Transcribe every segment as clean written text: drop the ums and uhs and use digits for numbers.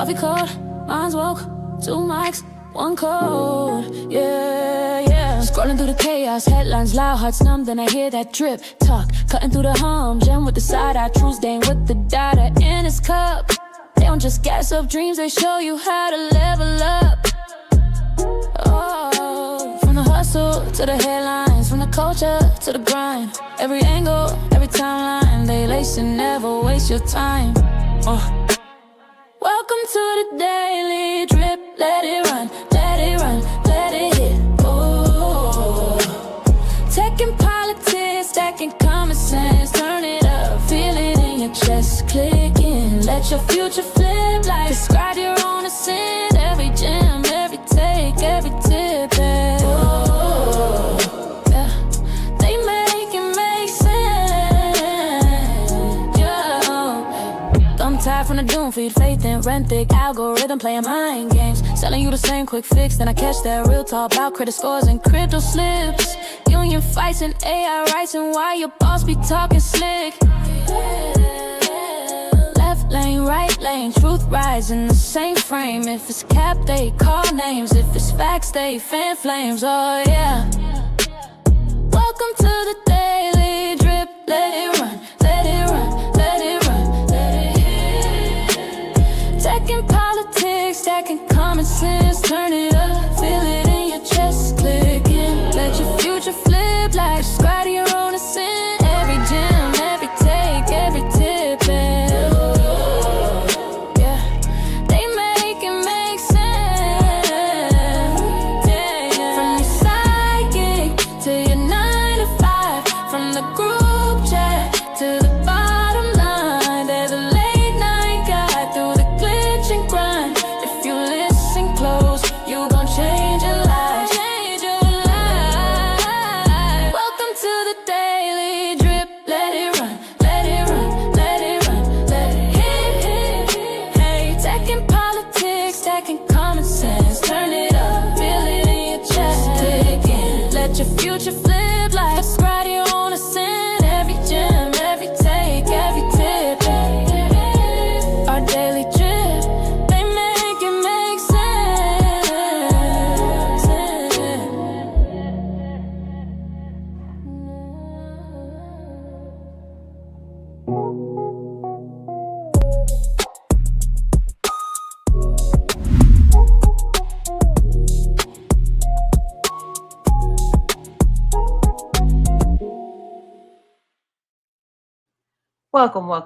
Coffee cold, mine's woke. 2 mics, 1 code. Yeah, yeah. Scrolling through the chaos, headlines loud, hearts numb. Then I hear that drip talk, cutting through the hum. Gem with the side eye, true stain with the data in his cup. They don't just gas up dreams, they show you how to level up. Oh, from the hustle to the headlines, from the culture to the grind. Every angle, every timeline, they lace and never waste your time. Welcome to the daily drip. Let it run, let it run, let it hit. Oh, tech and politics, stacking common sense. Turn it up, feel it in your chest. Clicking, let your future flip like describe your own ascent. Every gem, every take, every tip. Oh, yeah. They make it make sense. Yeah. Thumb tied from the doom feed, faith in rent thick algorithm playing mind games, selling you the same quick fix. Then I catch that real talk about credit scores and crypto slips. Union fights and AI rights, and why your boss be talking slick. Left lane, right lane, truth rides in the same frame. If it's cap, they call names. If it's facts, they fan flames. Oh yeah. Welcome to the daily drip. Let it run, let it run, let it run, let it hit. Tech and politics, stacking common sense. Turn it up, feel it in your chest. Clicking, let your future flip like describe your own ascent. Every gem, every take, every tip. Future flip like describe your own ascent. Every gem, every take, every tip. Our daily drip, they make it make sense.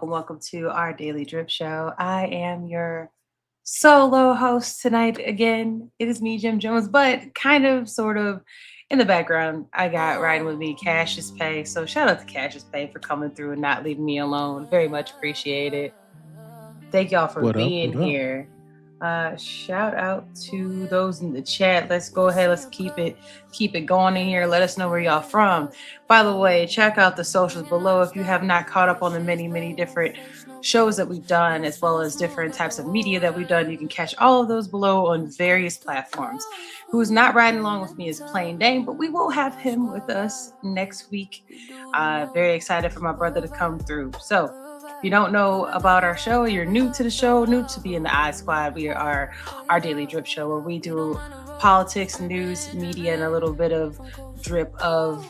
Welcome to our Daily Drip Show. I am your solo host tonight again. It is me, Jim Jones, but kind of, sort of, in the background, I got riding with me Cassius Pay. So shout out to Cassius Pay for coming through and not leaving me alone. Very much appreciate it. Thank y'all for being here. Shout out to those in the chat. Let's go ahead. Let's keep it going in here. Let us know where y'all from. By the way, check out the socials below if you have not caught up on the many different shows that we've done, as well as different types of media that we've done. You can catch all of those below on various platforms. Who's not riding along with me is Plain Dane, but we will have him with us next week. Very excited for my brother to come through. So if you don't know about our show, you're new to the show, new to be in the I Squad, we are our Daily Drip Show, where we do politics, news, media, and a little bit of drip of,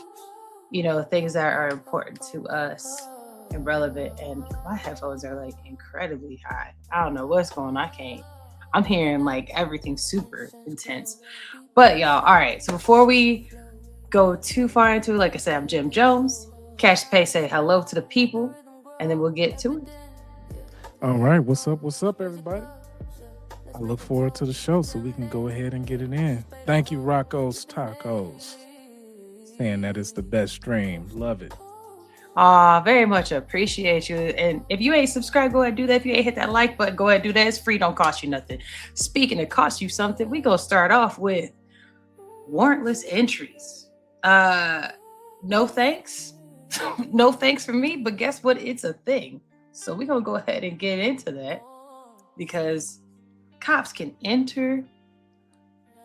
things that are important to us and relevant. And my headphones are like incredibly high. I don't know what's going on. I'm hearing like everything super intense. But y'all, all right. So before we go too far into it, like I said, I'm Jim Jones. Cash Pay, say hello to the people, and then we'll get to it. All right. What's up, everybody? I look forward to the show so we can go ahead and get it in. Thank you, Rocco's Tacos. Saying that it's the best stream. Love it. Very much appreciate you. And if you ain't subscribed, go ahead and do that. If you ain't hit that like button, go ahead and do that. It's free, don't cost you nothing. Speaking of cost you something, we gonna start off with warrantless entries. No thanks. No thanks for me, but guess what? It's a thing. So we're gonna go ahead and get into that, because cops can enter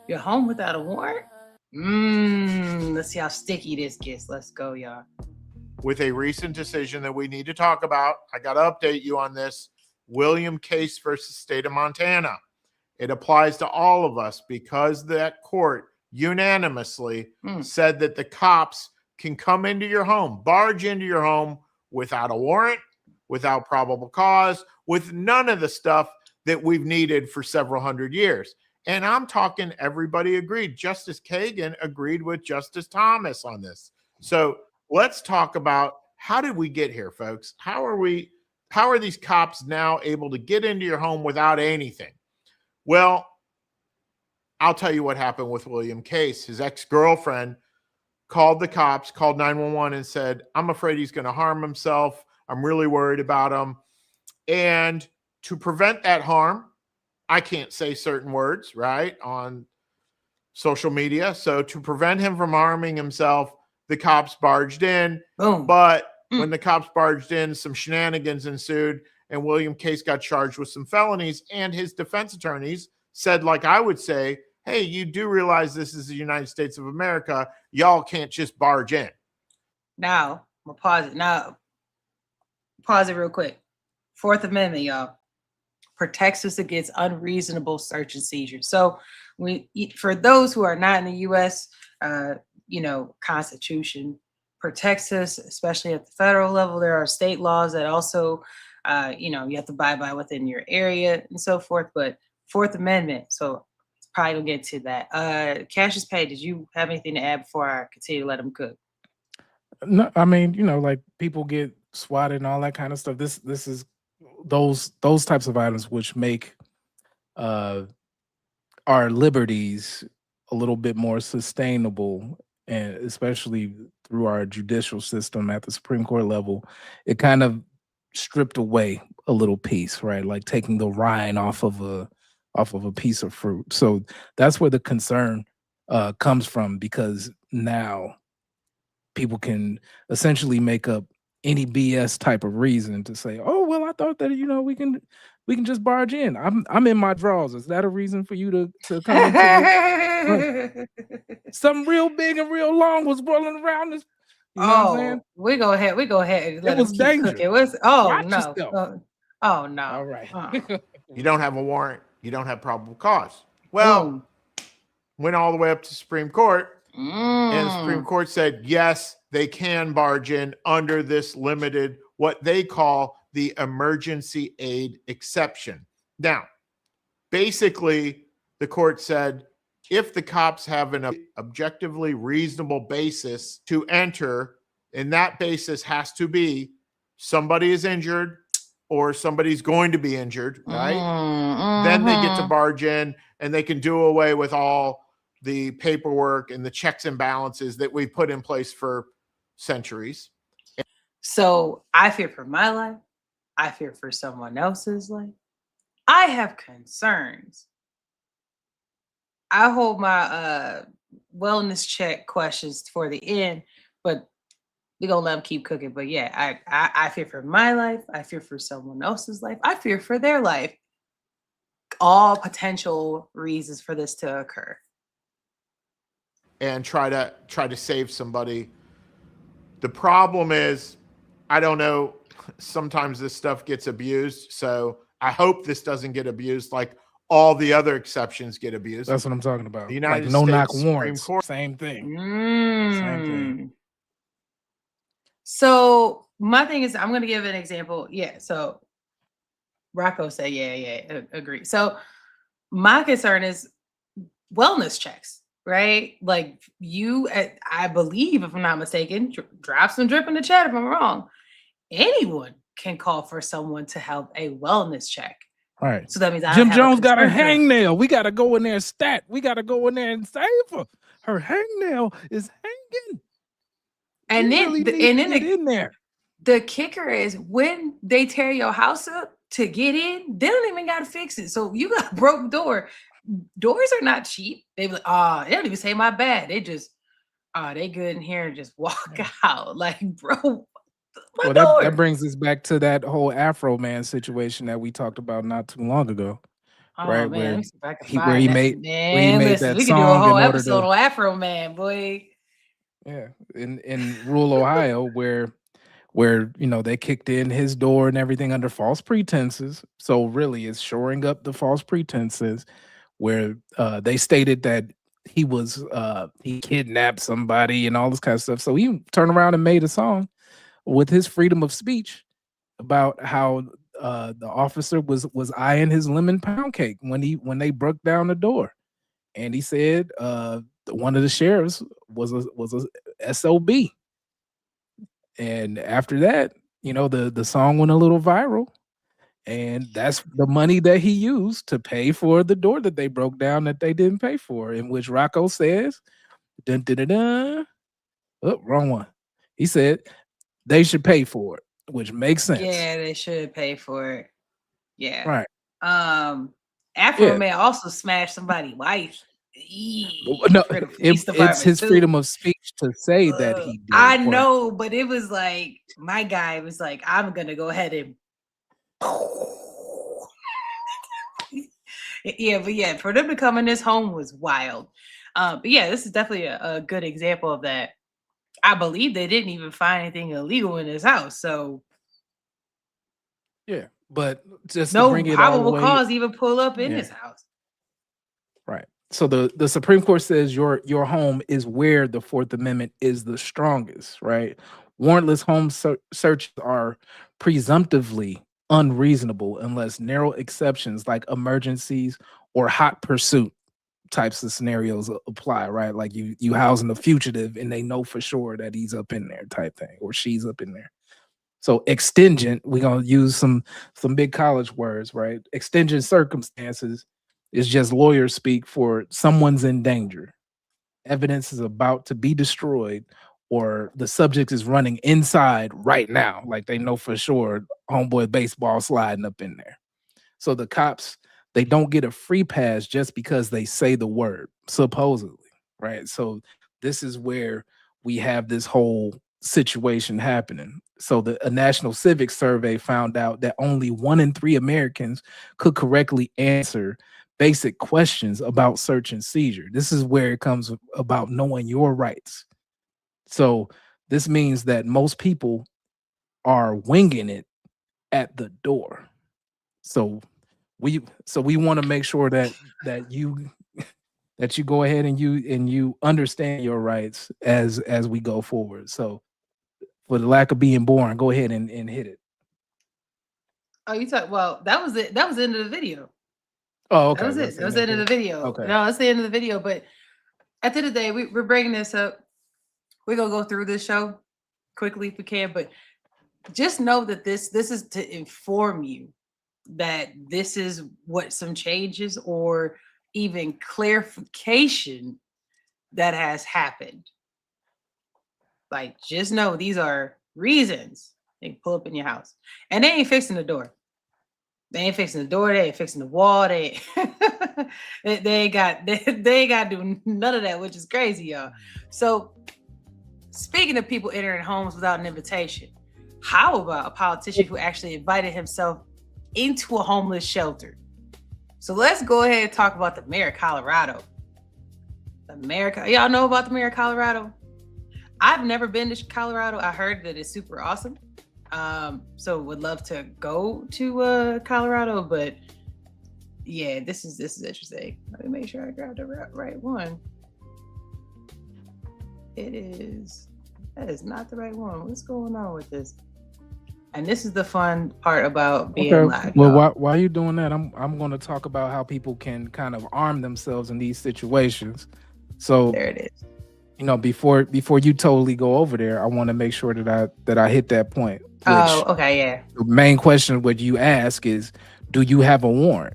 your home without a warrant. Let's see how sticky this gets. Let's go, y'all. With a recent decision that we need to talk about, I got to update you on this. William Case versus State of Montana. It applies to all of us because that court unanimously said that the cops can come into your home, barge into your home without a warrant, without probable cause, with none of the stuff that we've needed for several hundred years. And I'm talking everybody agreed. Justice Kagan agreed with Justice Thomas on this. So let's talk about how did we get here, folks? How are these cops now able to get into your home without anything? Well, I'll tell you what happened with William Case. His ex-girlfriend called the cops, called 911 and said, I'm afraid he's going to harm himself. I'm really worried about him. And to prevent that harm, I can't say certain words, right, on social media. So to prevent him from harming himself, the cops barged in. Boom. But when the cops barged in, some shenanigans ensued, and William Case got charged with some felonies. And his defense attorneys said, like I would say, hey, you do realize this is the United States of America. Y'all can't just barge in. Now, I'm going to pause it. Now, pause it real quick. Fourth Amendment, y'all, protects us against unreasonable search and seizure. So for those who are not in the U.S., Constitution protects us, especially at the federal level. There are state laws that also, you have to abide by within your area and so forth. But Fourth Amendment, so probably will get to that. Cassius Pay, did you have anything to add before I continue to let him cook? No, I mean, like people get swatted and all that kind of stuff. This is those types of items which make our liberties a little bit more sustainable, and especially through our judicial system at the Supreme Court level, it kind of stripped away a little piece, right? Like taking the rind off of a piece of fruit. So that's where the concern comes from, because now people can essentially make up any BS type of reason to say, oh, well, I thought that, we can just barge in. I'm in my drawers. Is that a reason for you to come into something real big and real long was rolling around this? You know what I'm saying? we go ahead and let It was him keep dangerous. cooking. Watch No. yourself. Oh no. All right. You don't have a warrant. You don't have probable cause. Well, went all the way up to Supreme Court, and the Supreme Court said, yes, they can barge in under this limited, what they call the emergency aid exception. Now, basically, the court said, if the cops have an objectively reasonable basis to enter, and that basis has to be somebody is injured or somebody's going to be injured, right? Then they get to barge in and they can do away with all the paperwork and the checks and balances that we put in place for centuries. So I fear for my life. I fear for someone else's life. I have concerns. I hold my wellness check questions for the end, but we're going to let them keep cooking. But yeah, I fear for my life. I fear for someone else's life. I fear for their life. All potential reasons for this to occur. And try to save somebody. The problem is, I don't know, sometimes this stuff gets abused. So I hope this doesn't get abused like all the other exceptions get abused. That's what I'm talking about. The United like no States knock Supreme warrants. Court. Same thing. Same thing. So my thing is, I'm going to give an example. Yeah. So Rocco said, yeah, agree. So my concern is wellness checks, right? Like you, I believe, if I'm not mistaken, drop some drip in the chat if I'm wrong. Anyone can call for someone to help a wellness check. Right. So that means Jim Jones got a hangnail. We got to go in there and stat. We got to go in there and save her. Her hangnail is hanging. And then in there. The kicker is when they tear your house up to get in, they don't even got to fix it. So you got a broke door. Doors are not cheap. They be like, they don't even say my bad. They just, they good in here and just walk out. Like, bro. Well, that brings us back to that whole Afro Man situation that we talked about not too long ago, right? Man, where he made that we song. We could do a whole episode on Afro Man, boy. Yeah, in rural Ohio, where where they kicked in his door and everything under false pretenses. So really, it's shoring up the false pretenses, where they stated that he kidnapped somebody and all this kind of stuff. So he turned around and made a song with his freedom of speech about how the officer was eyeing his lemon pound cake when they broke down the door, and he said one of the sheriffs was a SOB. And after that, the song went a little viral, and that's the money that he used to pay for the door that they broke down that they didn't pay for. In which Rocco says, dun, dun, dun, dun. Oh, wrong one. He said they should pay for it, which makes sense. Yeah, they should pay for it. Yeah. Right. Afro Man also smashed somebody's wife. No, it's his freedom of speech to say that he did. I know, but it was like my guy was like, I'm gonna go ahead and but for them to come in this home was wild. But yeah, this is definitely a good example of that. I believe they didn't even find anything illegal in his house, so yeah, but just no to bring it probable all the way, cause even pull up in his house. Right. So the Supreme Court says your home is where the Fourth Amendment is the strongest, right? Warrantless home searches are presumptively unreasonable unless narrow exceptions like emergencies or hot pursuit types of scenarios apply, right? Like you housing a fugitive and they know for sure that he's up in there type thing, or she's up in there. So extingent, we're gonna use some big college words, right? Extingent circumstances is just lawyer speak for someone's in danger. Evidence is about to be destroyed, or the subject is running inside right now, like they know for sure homeboy baseball sliding up in there. So the cops, they don't get a free pass just because they say the word, supposedly, right? So this is where we have this whole situation happening. So a national civic survey found out that only 1 in 3 Americans could correctly answer basic questions about search and seizure. This is where it comes about knowing your rights. So this means that most people are winging it at the door. So we want to make sure that you go ahead and you understand your rights as we go forward. So for the lack of being boring, go ahead and hit it. Oh, you thought? Well, that was it. That was the end of the video. Oh, okay. That was it. That was the end of the video. Okay. No, that's the end of the video. But at the end of the day, we're bringing this up. We're gonna go through this show quickly if we can, but just know that this is to inform you that this is what some changes or even clarification that has happened. Like, just know these are reasons they pull up in your house, and they ain't fixing the door. They ain't fixing the door. They ain't fixing the wall. They ain't got to do none of that, which is crazy, y'all. So, speaking of people entering homes without an invitation, how about a politician who actually invited himself into a homeless shelter? So let's go ahead and talk about the mayor of Colorado. Y'all know about the mayor of Colorado? I've never been to Colorado. I heard that it's super awesome. So would love to go to Colorado, but yeah, this is interesting. Let me make sure I grab the right one. That is not the right one. What's going on with this? And this is the fun part about being live. Well, while you're doing that, I'm going to talk about how people can kind of arm themselves in these situations. So there it is. Before you totally go over there, I want to make sure that I hit that point. Oh, okay, yeah. The main question what you ask is, do you have a warrant?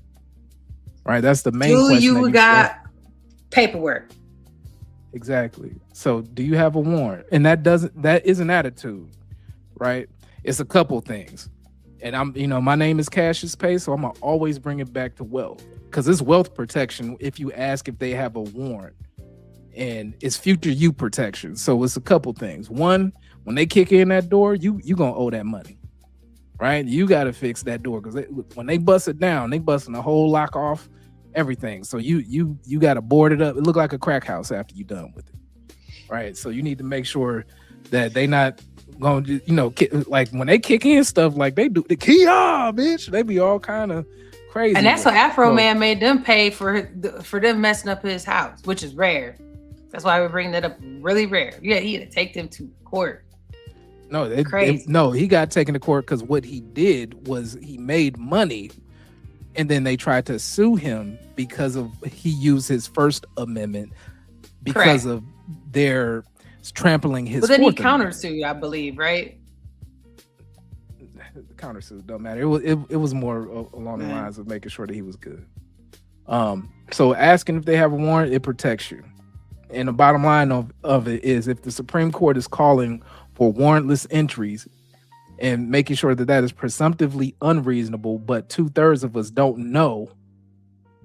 Right, that's the main question. Do you got paperwork? Exactly. So, do you have a warrant? And that is an attitude, right? It's a couple things. And my name is Cassius Pay, so I'm gonna always bring it back to wealth, because it's wealth protection if you ask if they have a warrant, and it's future you protection. So it's a couple things. One, when they kick in that door, you gonna owe that money, right? You got to fix that door, because when they bust it down, they busting the whole lock off, everything. So you got to board it up. It look like a crack house after you done with it, right? So you need to make sure that they not gonna, like when they kick in stuff like they do the Kia, bitch, they be all kind of crazy. And that's what Afro So- Man made them pay for them messing up his house, which is rare. That's why we bring that up. Really rare. Yeah, he had to take them to court. No, Crazy. he got taken to court because what he did was he made money, and then they tried to sue him because of he used his First Amendment because Correct. of their trampling his. But then he Fourth Amendment. countersued, I believe, right? Countersuit don't matter. It was more along the Man. lines of making sure that he was good. So asking if they have a warrant, it protects you. And the bottom line of it is, if the Supreme Court is calling for warrantless entries and making sure that is presumptively unreasonable, but 2/3 of us don't know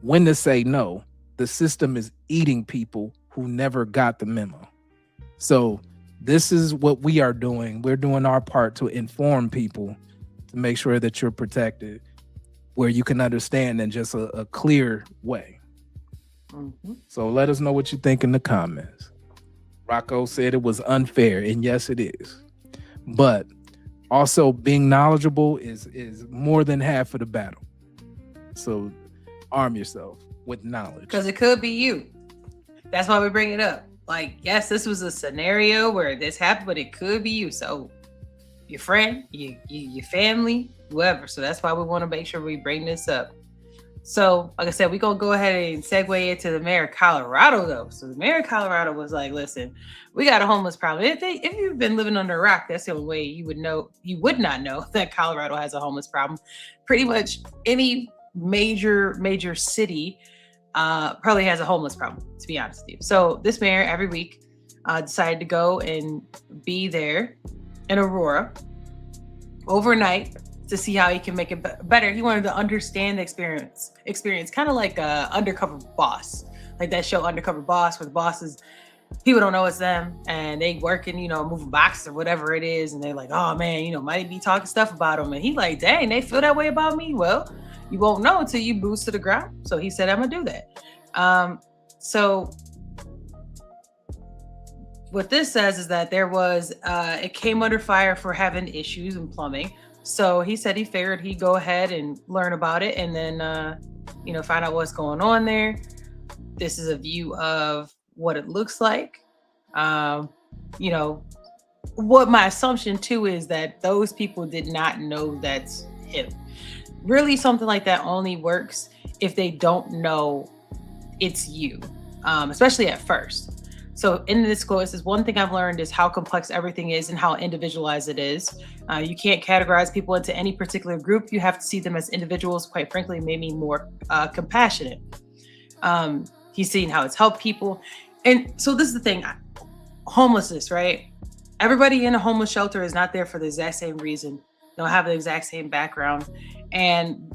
when to say no, the system is eating people who never got the memo. So this is what we are doing. We're doing our part to inform people to make sure that you're protected, where you can understand in just a clear way. Mhm. So let us know what you think in the comments. Rocco said it was unfair, and yes, it is. But also being knowledgeable is more than half of the battle. So arm yourself with knowledge. Because it could be you. That's why we bring it up. Like, yes, this was a scenario where this happened, but it could be you. So your friend, your family, whoever. So that's why we want to make sure we bring this up. So, like I said, we're going to go ahead and segue into the mayor of Colorado, though. So the mayor of Colorado was like, listen, we got a homeless problem. If you've been living under a rock, that's the only way you would not know that Colorado has a homeless problem. Pretty much any major city probably has a homeless problem, to be honest with you. So this mayor every week decided to go and be there in Aurora overnight to see how he can make it better. He wanted to understand the experience, kind of like Undercover Boss, like that show Undercover Boss, where the bosses, people don't know it's them, and they working, moving boxes or whatever it is, and they're like, oh man, might be talking stuff about them, and he like, dang, they feel that way about me. Well, you won't know until you boost to the ground. So he said, I'm gonna do that. So what this says is that there was it came under fire for having issues in plumbing. So he said he figured he'd go ahead and learn about it, and then find out what's going on there. This is a view of what it looks like. What my assumption too is that those people did not know that's him. Really, something like that only works if they don't know it's you, especially at first. So in this quote, it says, one thing I've learned is how complex everything is and how individualized it is. You can't categorize people into any particular group. You have to see them as individuals, quite frankly, maybe more compassionate. He's seen how it's helped people. And so this is the thing, homelessness, right? Everybody in a homeless shelter is not there for the exact same reason. Don't have the exact same background. And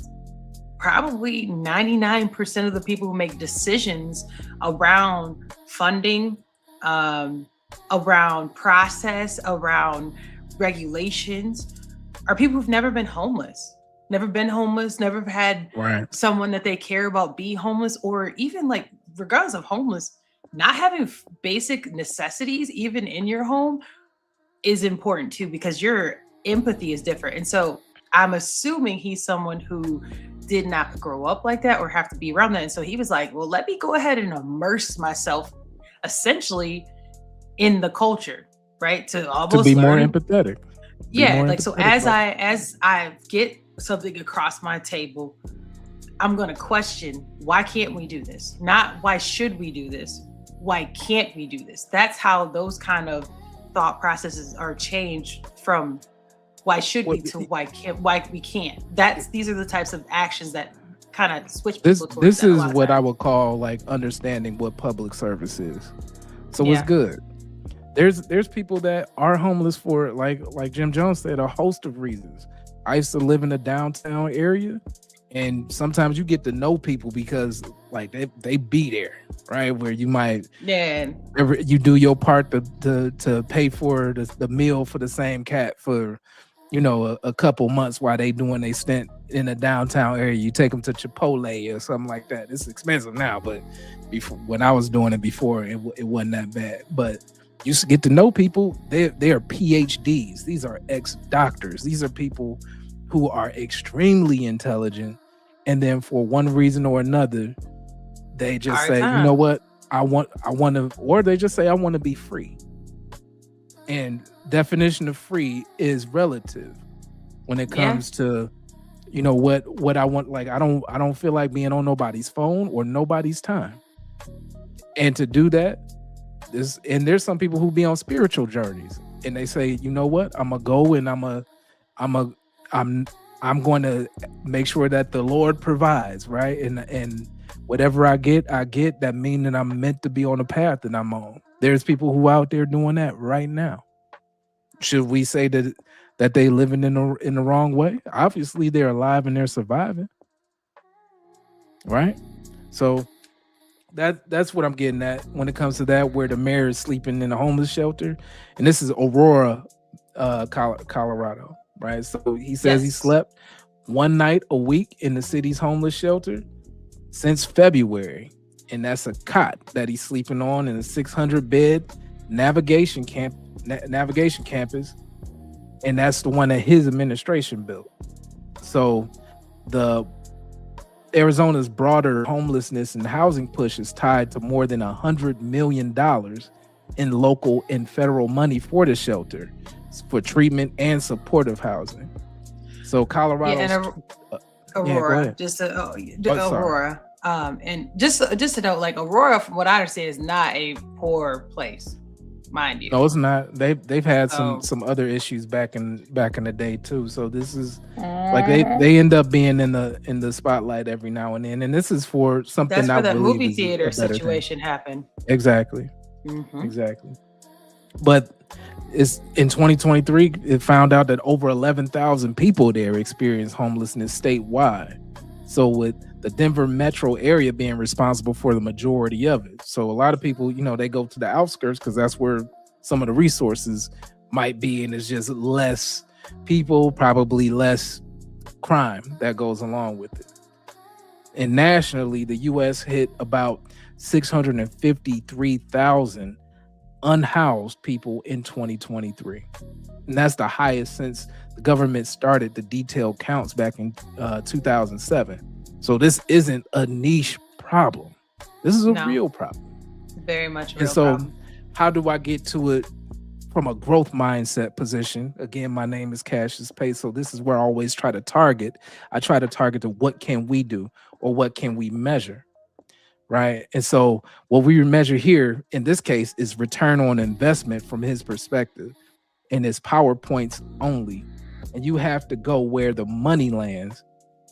probably 99% of the people who make decisions around funding, around process, around regulations, are people who've never been homeless, never had someone that they care about be homeless, or even like, regardless of homeless, not having basic necessities even in your home is important too, because your empathy is different. And so I'm assuming he's someone who did not grow up like that or have to be around that. And so he was like, well, let me go ahead and immerse myself essentially in the culture, right? To almost be more empathetic. Yeah. Like, so as I get something across my table, I'm going to question, why can't we do this? Not why should we do this? Why can't we do this? That's how those kind of thought processes are changed from why should we to why we can't. These are the types of actions that kind of switch people towards this that is what I would call like understanding what public service is. So it's good. There's people that are homeless for, like Jim Jones said, a host of reasons. I used to live in the downtown area, and sometimes you get to know people because like they be there, right? Where you might you do your part to pay for the meal for the same cat for a couple months while they doing they stint in the downtown area. You take them to Chipotle or something like that. It's expensive now, but before, when I was doing it before, it wasn't that bad. But You get to know people. They are PhDs. These are ex-doctors. These are people who are extremely intelligent, and then for one reason or another, they just Hard say, you time. know what, I want to, or they just say, I want to be free. And definition of free is relative when it comes to, you know, what I want. Like, I don't feel like being on nobody's phone or nobody's time. And to do that, there's some people who be on spiritual journeys and they say, you know what, I'm gonna go and I'm going to make sure that the Lord provides, right? And whatever I get, that mean that I'm meant to be on the path that I'm on. There's people who out there doing that right now. Should we say that they living in the wrong way? Obviously they're alive and they're surviving, right? So that's what I'm getting at when it comes to that, where the mayor is sleeping in a homeless shelter. And this is Aurora, Colorado, right? So he says he slept one night a week in the city's homeless shelter since February. And that's a cot that he's sleeping on in a 600-bed navigation campus. And that's the one that his administration built. So the Arizona's broader homelessness and housing push is tied to more than $100 million in local and federal money for the shelter, for treatment and supportive housing. So Colorado's Aurora, Aurora. And just to note, like, Aurora, from what I understand, is not a poor place, mind you. No, it's not. They've had some other issues back in the day too. So this is like they end up being in the spotlight every now and then. And this is for something that's where the movie is theater situation happened. Exactly. Exactly. But it's in 2023, it found out that over 11,000 people there experienced homelessness statewide. So with the Denver metro area being responsible for the majority of it. So a lot of people, you know, they go to the outskirts because that's where some of the resources might be, and it's just less people, probably less crime that goes along with it. And nationally, the U.S. hit about 653,000 unhoused people in 2023. And that's the highest since the government started the detailed counts back in 2007. So this isn't a niche problem. This is a real problem. Very much a real problem. How do I get to it from a growth mindset position? Again, my name is Cassius Pace, so this is where I always try to target. I try to target to what can we do or what can we measure, right? And so what we measure here in this case is return on investment from his perspective, and it's PowerPoints only. And you have to go where the money lands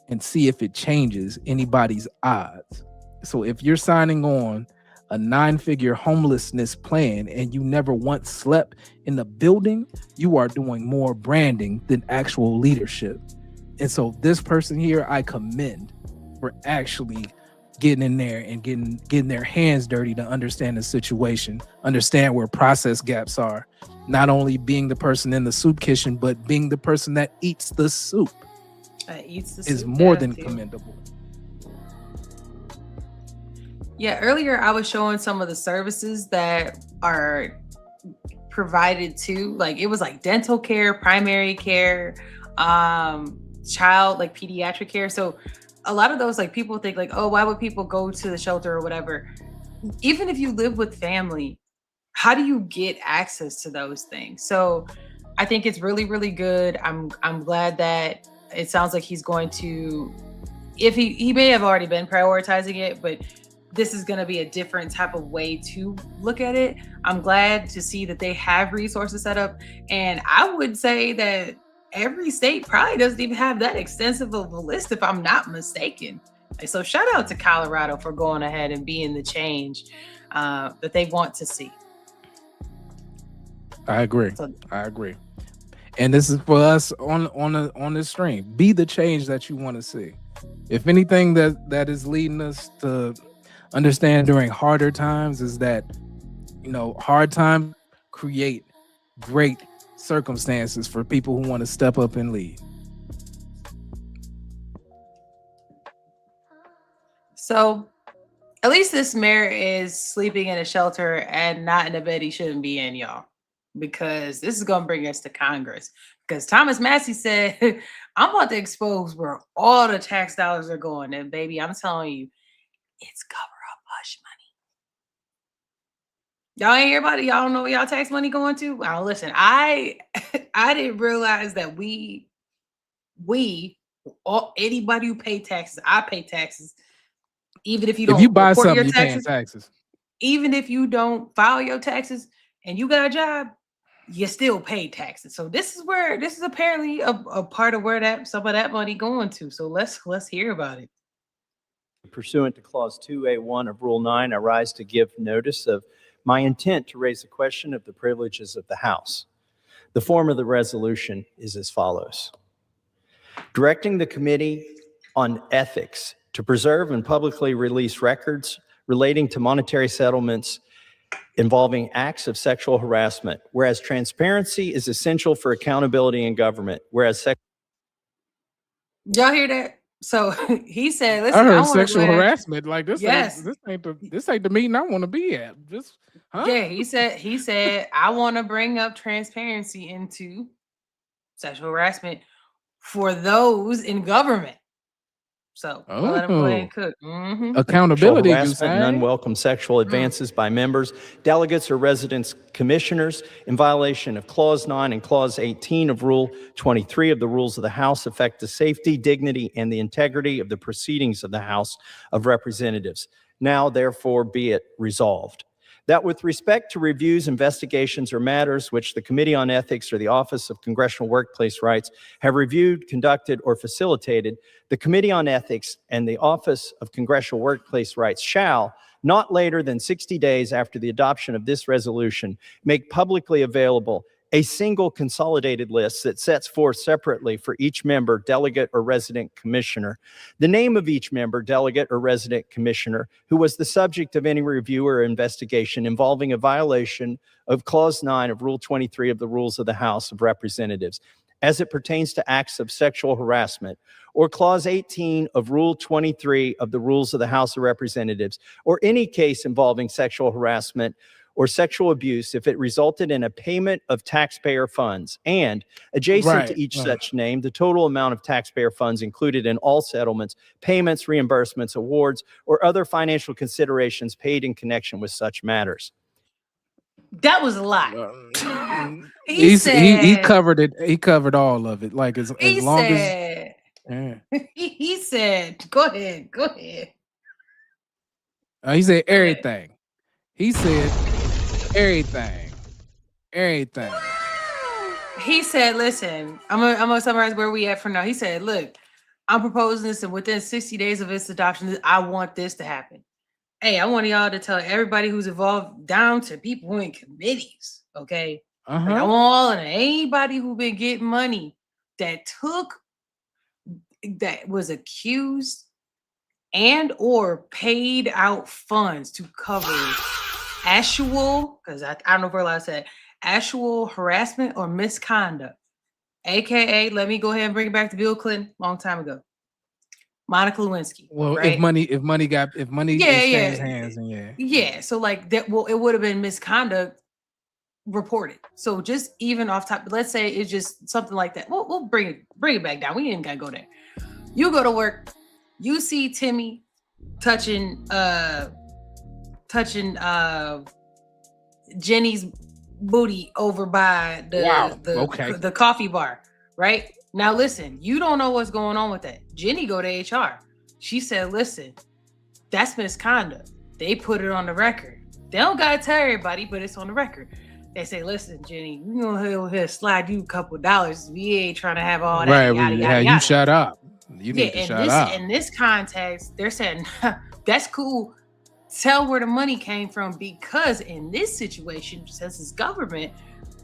and see if it changes anybody's odds. So if you're signing on a 9-figure homelessness plan and you never once slept in the building, you are doing more branding than actual leadership. And so this person here, I commend for actually getting in there and getting their hands dirty to understand the situation, understand where process gaps are, not only being the person in the soup kitchen, but being the person that eats the soup. Is more than commendable. Yeah, earlier I was showing some of the services that are provided to, like, it was like dental care, primary care, child, like pediatric care. So a lot of those, like, people think like, oh, why would people go to the shelter or whatever? Even if you live with family, how do you get access to those things? So I think it's really, really good. I'm glad that it sounds like he's going to, if he may have already been prioritizing it, but this is going to be a different type of way to look at it. I'm glad to see that they have resources set up. And I would say that every state probably doesn't even have that extensive of a list, if I'm not mistaken. So shout out to Colorado for going ahead and being the change that they want to see. I agree. And this is for us on this stream. Be the change that you want to see. If anything that is leading us to understand during harder times is that, you know, hard times create great circumstances for people who want to step up and lead. So At least this mayor is sleeping in a shelter and not in a bed he shouldn't be in, y'all. Because this is gonna bring us to Congress. Because Thomas Massie said, I'm about to expose where all the tax dollars are going. And baby, I'm telling you, it's cover up hush money. Y'all ain't hear about it. Y'all don't know where y'all tax money going to. Well, listen, I didn't realize that anybody who pay taxes, I pay taxes, even if you don't If you buy report something, your you're paying taxes, taxes. even if you don't file your taxes and you got a job, you still pay taxes. So this is apparently a part of where some of that money going to. So let's hear about it. Pursuant to Clause 2A1 of Rule 9, I rise to give notice of my intent to raise a question of the privileges of the House. The form of the resolution is as follows. Directing the Committee on Ethics to preserve and publicly release records relating to monetary settlements involving acts of sexual harassment, whereas transparency is essential for accountability in government, whereas Y'all hear that? So he said, I listen, heard sexual harassment. Like this, Yes. ain't the meeting I want to be at. Just huh? Yeah, he said, I want to bring up transparency into sexual harassment for those in government. So we'll let him go ahead and cook. Accountability, harassment and unwelcome sexual advances by members, delegates, or residents, commissioners in violation of Clause 9 and Clause 18 of Rule 23 of the Rules of the House affect the safety, dignity, and the integrity of the proceedings of the House of Representatives. Now, therefore, be it resolved that with respect to reviews, investigations, or matters which the Committee on Ethics or the Office of Congressional Workplace Rights have reviewed, conducted, or facilitated, the Committee on Ethics and the Office of Congressional Workplace Rights shall, not later than 60 days after the adoption of this resolution, make publicly available a single consolidated list that sets forth separately for each member, delegate, or resident commissioner the name of each member, delegate, or resident commissioner who was the subject of any review or investigation involving a violation of Clause 9 of Rule 23 of the Rules of the House of Representatives as it pertains to acts of sexual harassment, or Clause 18 of Rule 23 of the Rules of the House of Representatives, or any case involving sexual harassment or sexual abuse if it resulted in a payment of taxpayer funds, and adjacent to each such name, the total amount of taxpayer funds included in all settlements, payments, reimbursements, awards, or other financial considerations paid in connection with such matters. That was a lot. He covered it. He covered all of it. Like as long as he said, go ahead. He said everything. He said everything. He said, listen, I'm gonna summarize where we at for now. He said, look, I'm proposing this, and within 60 days of its adoption, I want this to happen. Hey, I want y'all to tell everybody who's involved, down to people who in committees, okay? Like, I want all of them. Anybody who been getting money that was accused and or paid out funds to cover actual, because I don't know if we're allowed to say actual harassment or misconduct, aka let me go ahead and bring it back to Bill Clinton long time ago, Monica Lewinsky. Well, right? if money exchanged hands, and so like that, well, it would have been misconduct reported. So just even off top, let's say it's just something like that. We'll bring it back down. We ain't gotta go there. You go to work, you see Timmy touching Jenny's booty over by the coffee bar, right? Now listen, you don't know what's going on with that. Jenny go to HR. She said, listen, that's misconduct. They put it on the record. They don't gotta tell everybody, but it's on the record. They say, listen, Jenny, we gonna slide you a couple $. We ain't trying to have all that. Right, yada, yada, yada. You shut up. You need to shut up. In this context, they're saying that's cool. Tell where the money came from, because in this situation, since it's government,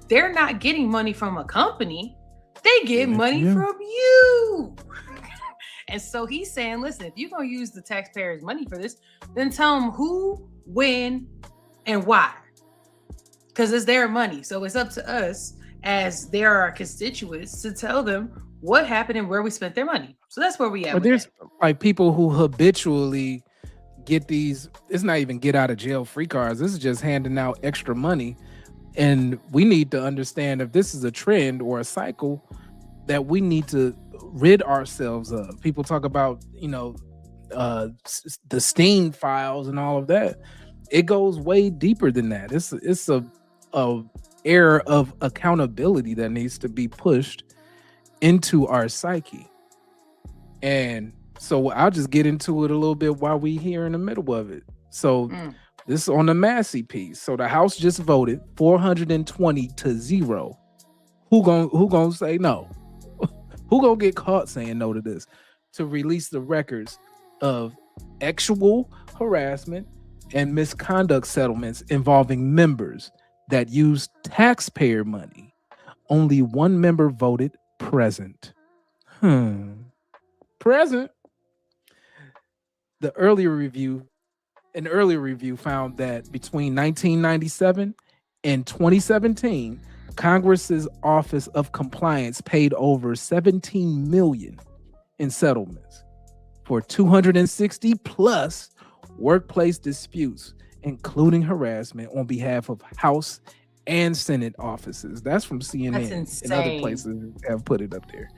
they're not getting money from a company. They get money from you. And so he's saying, listen, if you're going to use the taxpayers' money for this, then tell them who, when, and why. Because it's their money. So it's up to us, as they're our constituents, to tell them what happened and where we spent their money. So that's where we at. But there's like people who habitually get these. It's not even get out of jail free cards. This is just handing out extra money. And we need to understand if this is a trend or a cycle that we need to rid ourselves of. People talk about, the Steam files and all of that. It goes way deeper than that. It's a air of accountability that needs to be pushed into our psyche. And so I'll just get into it a little bit while we here in the middle of it. So this is on the Massie piece. So the House just voted 420-0. Who gonna say no? Who gonna get caught saying no to this? To release the records of actual harassment and misconduct settlements involving members that used taxpayer money. Only one member voted present. Present. An earlier review found that between 1997 and 2017, Congress's Office of Compliance paid over $17 million in settlements for 260 plus workplace disputes, including harassment on behalf of House and Senate offices. That's from CNN. That's insane. And other places have put it up there.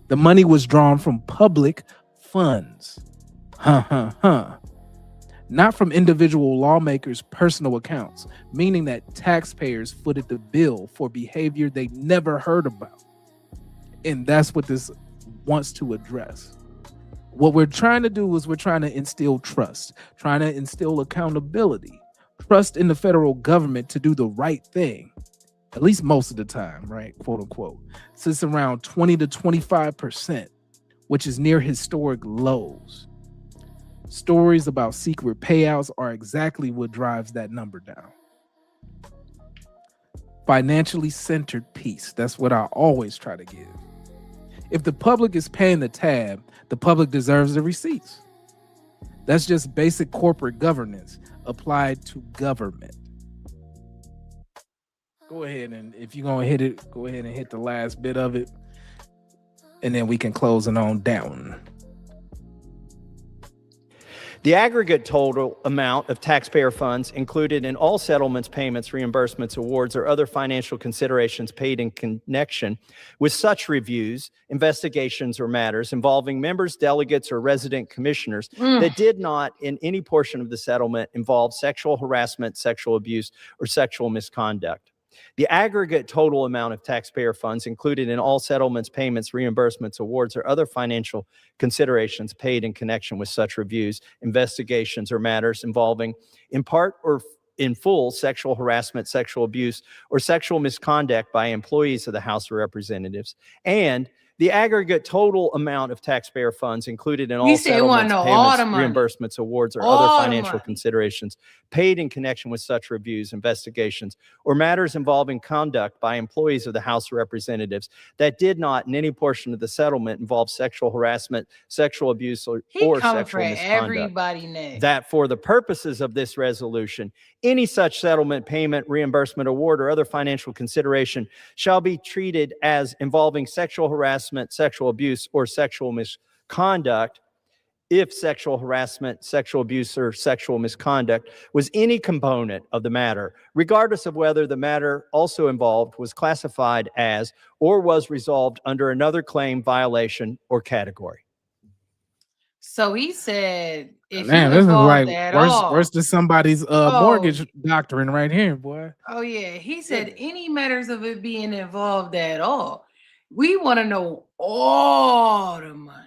The money was drawn from public funds. Not from individual lawmakers' personal accounts, meaning that taxpayers footed the bill for behavior they never heard about. And that's what this wants to address. What we're trying to do is we're trying to instill trust, trying to instill accountability, trust in the federal government to do the right thing, at least most of the time, right? Quote unquote. So it's around 20 to 25%, which is near historic lows. Stories about secret payouts are exactly what drives that number down. Financially centered peace. That's what I always try to give. If the public is paying the tab, the public deserves the receipts. That's just basic corporate governance applied to government. Go ahead, and if you're going to hit it, go ahead and hit the last bit of it, and then we can close it on down. The aggregate total amount of taxpayer funds included in all settlements, payments, reimbursements, awards, or other financial considerations paid in connection with such reviews, investigations, or matters involving members, delegates, or resident commissioners that did not, in any portion of the settlement, involve sexual harassment, sexual abuse, or sexual misconduct. The aggregate total amount of taxpayer funds included in all settlements, payments, reimbursements, awards, or other financial considerations paid in connection with such reviews, investigations, or matters involving, in part or in full, sexual harassment, sexual abuse, or sexual misconduct by employees of the House of Representatives, and the aggregate total amount of taxpayer funds included in all settlements, payments, reimbursements, awards, or other financial considerations paid in connection with such reviews, investigations, or matters involving conduct by employees of the House of Representatives that did not, in any portion of the settlement, involve sexual harassment, sexual abuse, or sexual misconduct. That for the purposes of this resolution, any such settlement, payment, reimbursement, award, or other financial consideration shall be treated as involving sexual harassment, sexual abuse, or sexual misconduct if sexual harassment, sexual abuse, or sexual misconduct was any component of the matter, regardless of whether the matter also involved was classified as or was resolved under another claim, violation, or category. So he said, if man, you this is like worse than somebody's mortgage doctrine right here, boy. Oh, yeah. He said any matters of it being involved at all. We want to know all the money.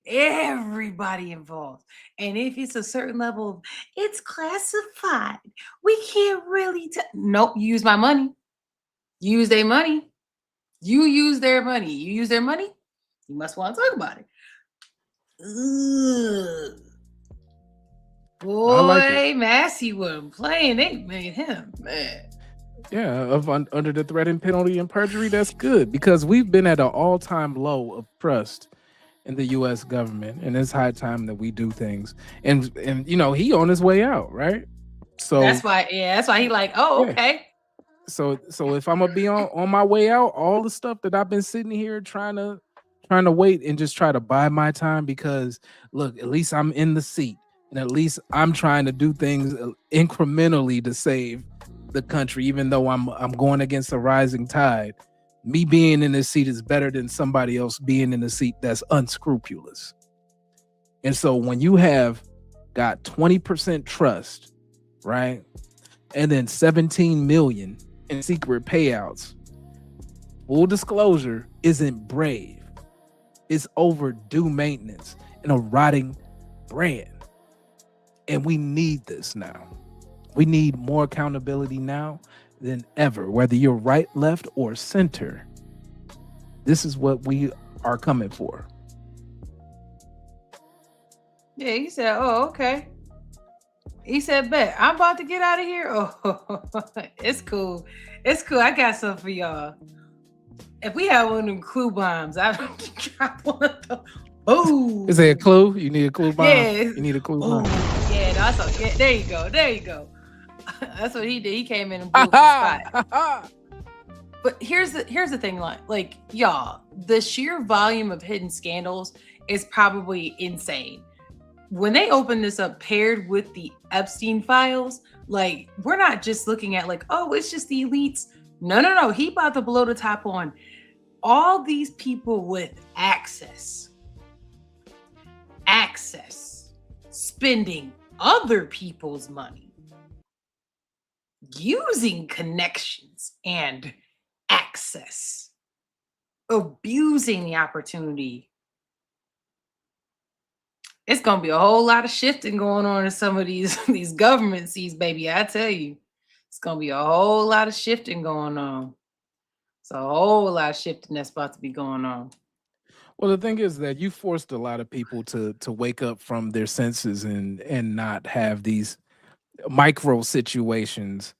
Everybody involved. And if it's a certain level of, it's classified. We can't really nope, you use my money. You use their money. You use their money. You use their money. You must want to talk about it. Ugh. Boy, like Massie wasn't playing. They made him mad. Yeah, under the threat and penalty and perjury, that's good because we've been at an all-time low of trust in the U.S. government, and it's high time that we do things. And you know, he on his way out, right? So that's why he like, oh, okay. So if I'm gonna be on my way out, all the stuff that I've been sitting here trying to wait and just try to buy my time because look, at least I'm in the seat. And at least I'm trying to do things incrementally to save the country, even though I'm going against a rising tide. Me being in this seat is better than somebody else being in the seat that's unscrupulous. And so when you have got 20% trust, right? And then 17 million in secret payouts, full disclosure isn't brave. It's overdue maintenance and a rotting brand. And we need this now. We need more accountability now than ever, whether you're right, left, or center. This is what we are coming for. Yeah, he said, oh, okay. He said, bet, I'm about to get out of here. Oh, it's cool. It's cool. I got something for y'all. If we had one of them clue bombs, I'd drop one of them. Boom. Is there a clue? You need a clue bomb? Yeah. You need a clue bomb? Yeah, that's all. Yeah, there you go. There you go. That's what he did. He came in and blew up the spot. But here's the thing, like y'all, the sheer volume of hidden scandals is probably insane. When they open this up paired with the Epstein files, like we're not just looking at like, oh, it's just the elites. No. He about to blow the top on all these people with access, spending other people's money, using connections and access, abusing the opportunity. It's gonna be a whole lot of shifting going on in some of these government seats, baby. I tell you, it's gonna be a whole lot of shifting going on. It's a whole lot of shifting that's about to be going on. Well, the thing is that you forced a lot of people to wake up from their senses and not have these micro situations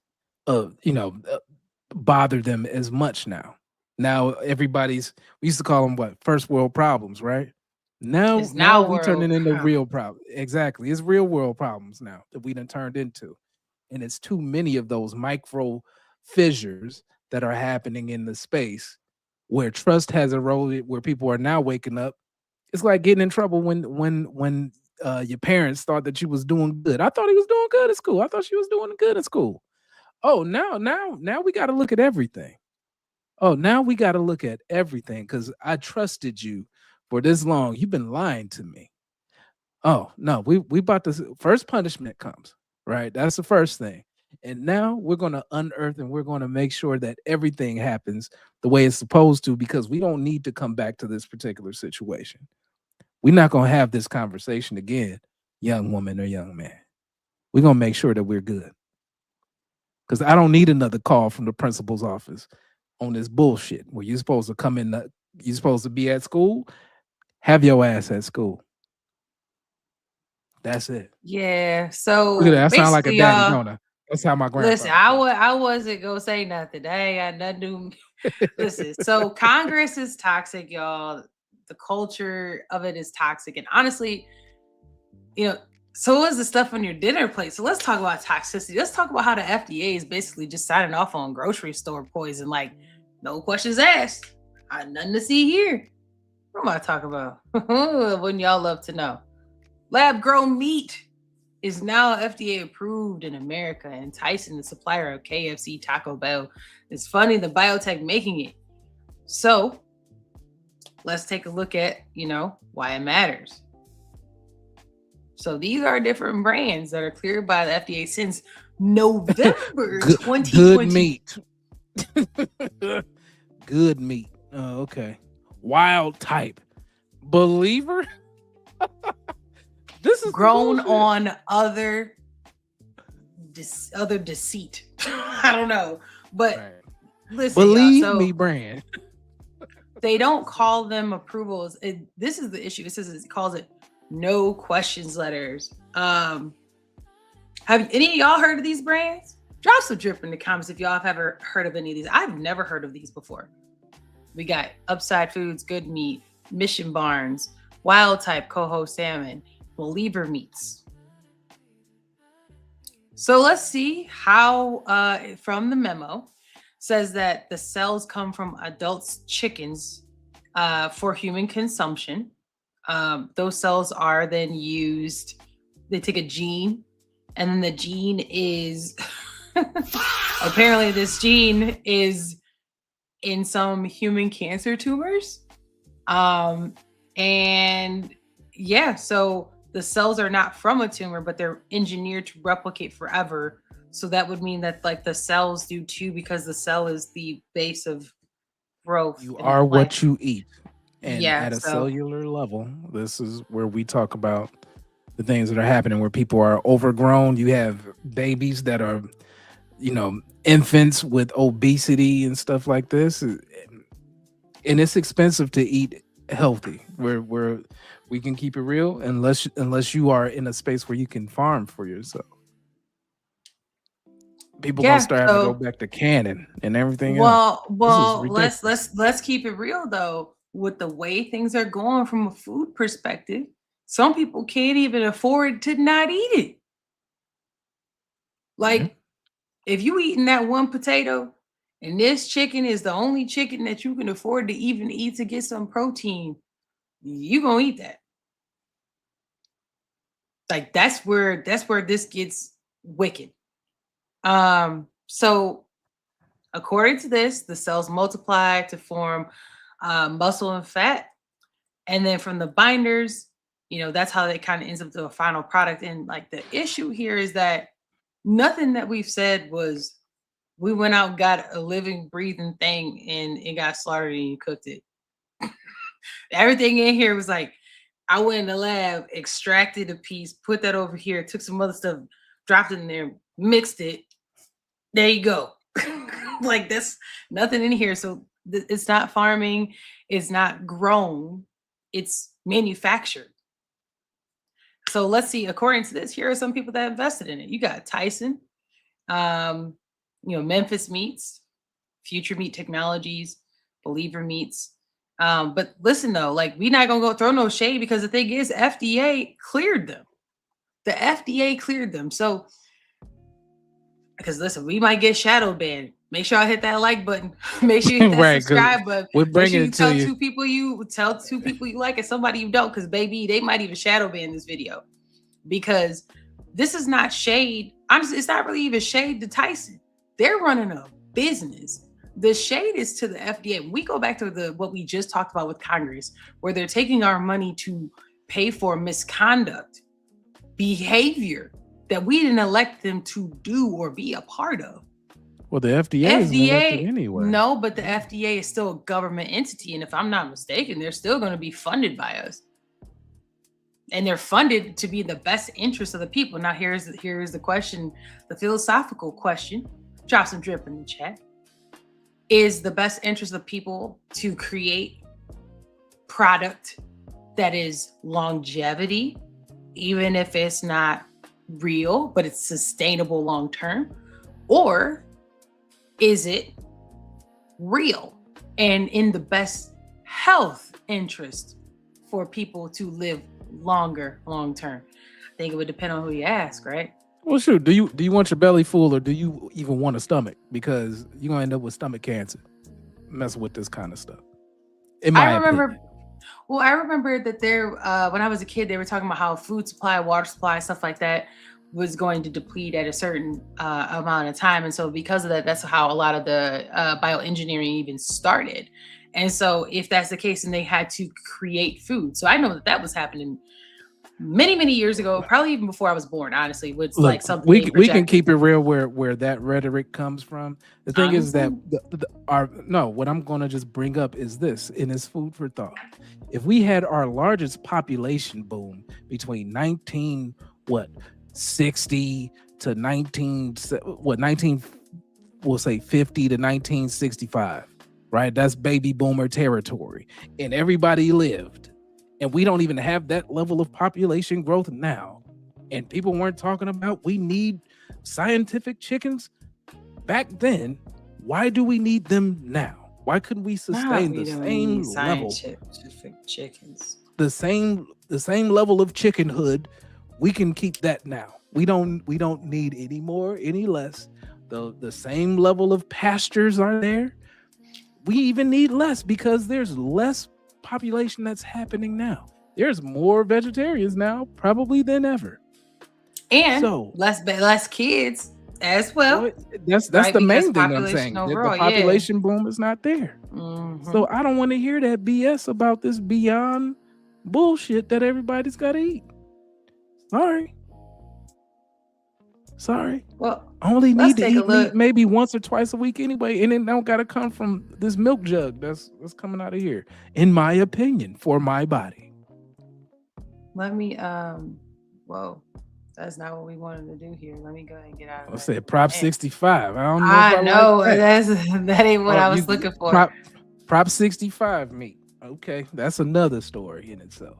bother them as much now. Now everybody's, we used to call them what, first world problems, right? Now we turning into real problems. Exactly. It's real world problems now that we done turned into. And it's too many of those micro fissures that are happening in the space where trust has eroded, where people are now waking up. It's like getting in trouble when your parents thought that you was doing good. I thought he was doing good at school. I thought she was doing good at school. Oh, now we got to look at everything. Oh, now we got to look at everything because I trusted you for this long. You've been lying to me. Oh, no, we about to, first punishment comes, right? That's the first thing. And now we're going to unearth and we're going to make sure that everything happens the way it's supposed to, because we don't need to come back to this particular situation. We're not going to have this conversation again, young woman or young man. We're going to make sure that we're good. Because I don't need another call from the principal's office on this bullshit where you're supposed to come in, you're supposed to be at school, have your ass at school. That's it. Yeah. So look at that. I sound like a daddy, don't I? That's how my grandfather. Listen, I wasn't gonna say nothing. I ain't got nothing to do. Listen, so Congress is toxic, y'all. The culture of it is toxic, and honestly, so is the stuff on your dinner plate. So let's talk about toxicity. Let's talk about how the FDA is basically just signing off on grocery store poison, like no questions asked. Nothing to see here. What am I talking about? Wouldn't y'all love to know? Lab-grown meat is now FDA approved in America, enticing the supplier of KFC, Taco Bell. It's funny, the biotech making it. So let's take a look at, why it matters. So these are different brands that are cleared by the FDA since November 2020. Good meat. Good meat. Oh, okay. Wild type. Believer? This is grown on other deceit. I don't know, but right. Listen, believe me, brand. They don't call them approvals. This is the issue. It calls it no questions letters. Have any of y'all heard of these brands? Drop some drip in the comments if y'all have ever heard of any of these. I've never heard of these before. We got Upside Foods, Good Meat, Mission Barns, Wild Type, Coho Salmon, Believer Meats. So let's see how, from the memo, says that the cells come from adult chickens for human consumption. Those cells are then used. they take a gene, and then the gene is apparently this gene is in some human cancer tumors. And yeah, so the cells are not from a tumor, but they're engineered to replicate forever. So that would mean that like the cells do too, because the cell is the base of growth. You in the are plant. what you eat. And Yeah, at a so- cellular level, this is where we talk about the things that are happening where people are overgrown. You have babies that are, infants with obesity and stuff like this. And it's expensive to eat healthy. Where we can keep it real unless you are in a space where you can farm for yourself. People gonna start having to go back to canning and everything else. Well, let's keep it real though. With the way things are going from a food perspective, some people can't even afford to not eat it. Like, if you eating that one potato and this chicken is the only chicken that you can afford to even eat to get some protein, you gonna eat that. Like that's where this gets wicked. So according to this, the cells multiply to form muscle and fat, and then from the binders, that's how it kind of ends up to a final product. And like the issue here is that nothing that we've said was we went out and got a living, breathing thing and it got slaughtered and you cooked it. Everything in here was like, I went in the lab, extracted a piece, put that over here, took some other stuff, dropped it in there, mixed it. There you go. Like that's nothing in here. So it's not farming, it's not grown, it's manufactured. So let's see, according to this, here are some people that invested in it. You got Tyson, Memphis Meats, Future Meat Technologies, Believer Meats. But listen though, like we're not gonna go throw no shade because the thing is FDA cleared them. The FDA cleared them. So because listen, we might get shadow banned. Make sure I hit that like button. Make sure you hit that subscribe button. We're bringing it to you. Tell two people you like and somebody you don't, because baby, they might even shadow ban this video. Because this is not shade. It's not really even shade to Tyson. They're running a business. The shade is to the FDA. We go back to what we just talked about with Congress, where they're taking our money to pay for misconduct, behavior that we didn't elect them to do or be a part of. Well, the FDA is elected anyway. No, but the FDA is still a government entity, and if I'm not mistaken, they're still going to be funded by us, and they're funded to be the best interest of the people. Now, here's the question, the philosophical question. Drop some drip in the chat. Is the best interest of the people to create product that is longevity, even if it's not real, but it's sustainable long term? Or is it real and in the best health interest for people to live longer, long term? I think it would depend on who you ask, right? Well, shoot, do you want your belly full, or do you even want a stomach? Because you're gonna end up with stomach cancer messing with this kind of stuff. I remember that there when I was a kid, they were talking about how food supply, water supply, stuff like that was going to deplete at a certain amount of time. And so because of that, that's how a lot of the bioengineering even started. And so if that's the case, then they had to create food. So I know that was happening many, many years ago, probably even before I was born, honestly. It's like something we can keep it real where that rhetoric comes from. The thing is that what I'm going to just bring up is this, and it's food for thought. If we had our largest population boom between 1960 to 50 to 1965, right? That's baby boomer territory, and everybody lived. And we don't even have that level of population growth now. And people weren't talking about we need scientific chickens back then. Why do we need them now? Why couldn't we sustain the same level? Scientific chickens. The same level of chickenhood. We can keep that now. We don't need any more, any less. The same level of pastures are there. We even need less because there's less population that's happening now. There's more vegetarians now probably than ever. and So less kids as well. That's right? the Because main thing I'm population saying. overall, The yeah. population boom is not there. Mhm. So I don't want to hear that BS about this beyond bullshit that everybody's got to eat. Sorry. Well, Only let's need to take a eat look. meat maybe once or twice a week anyway, and it don't got to come from this milk jug that's coming out of here, in my opinion, for my body. Let me whoa, that's not what we wanted to do here. Let me go ahead and get out of I that. said Prop 65. I don't know I if I know like that. that ain't what I was looking for. Prop 65 meat. Okay, that's another story in itself.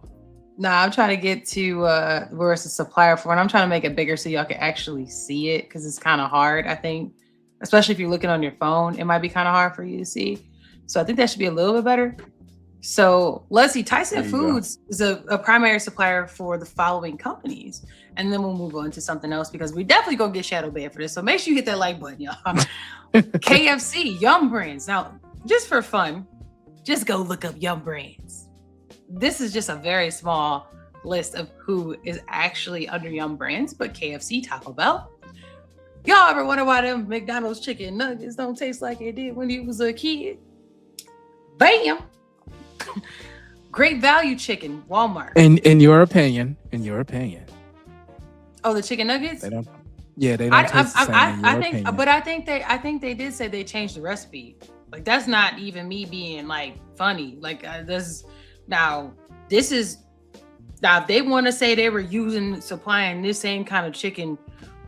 Nah, I'm trying to get to where it's a supplier for, and I'm trying to make it bigger so y'all can actually see it because it's kind of hard. I think, especially if you're looking on your phone, it might be kind of hard for you to see. So I think that should be a little bit better. So let's see. Tyson Foods is a primary supplier for the following companies, and then we'll move on to something else because we definitely gonna get shadow banned for this. So make sure you hit that like button, y'all. KFC, Yum Brands. Now, just for fun, just go look up Yum Brands. This is just a very small list of who is actually under Yum Brands, but KFC, Taco Bell. Y'all ever wonder why them McDonald's chicken nuggets don't taste like it did when you was a kid? Bam! Great Value Chicken, Walmart. In your opinion. Oh, the chicken nuggets? They don't. Yeah, they don't taste the same. I think they did say they changed the recipe. Like that's not even me being like funny. Like this is if they want to say they were supplying this same kind of chicken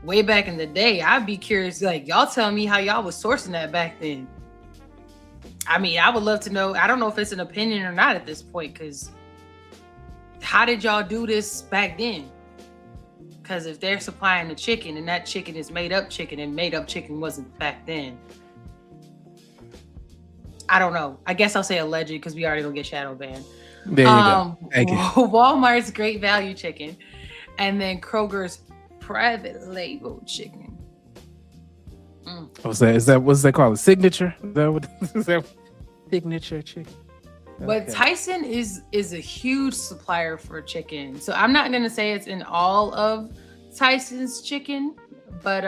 way back in the day, I'd be curious. Like y'all tell me how y'all was sourcing that back then. I mean, I would love to know. I don't know if it's an opinion or not at this point, because how did y'all do this back then? Because if they're supplying the chicken and that chicken is made up chicken and made up chicken wasn't back then, I don't know. I guess I'll say alleged because we already gonna get shadow banned. There you go. Thank you. Walmart's Great Value Chicken, and then Kroger's private label chicken. What's that called? A signature? Is that signature chicken? But Okay. Tyson is a huge supplier for chicken. So I'm not gonna say it's in all of Tyson's chicken, but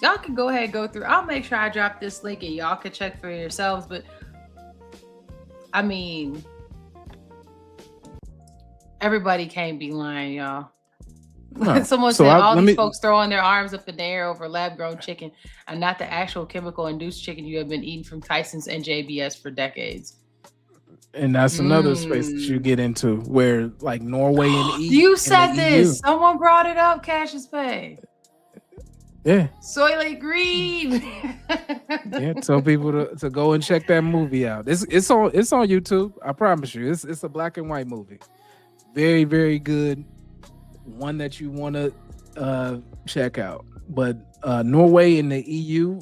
y'all can go ahead and go through. I'll make sure I drop this link and y'all can check for yourselves. But I mean, everybody can't be lying, y'all. No. Someone So said I- all let these me- folks throwing their arms up in the air over lab-grown chicken and not the actual chemical-induced chicken you have been eating from Tyson's and JBS for decades. And that's another space that you get into where like Norway and EU. You said this. Someone brought it up, Cassius Pay. Yeah. Soy Lake Green. Yeah. Tell people to go and check that movie out. It's on YouTube. I promise you. It's a black and white movie. Very, very good. One that you want to check out. But Norway and the EU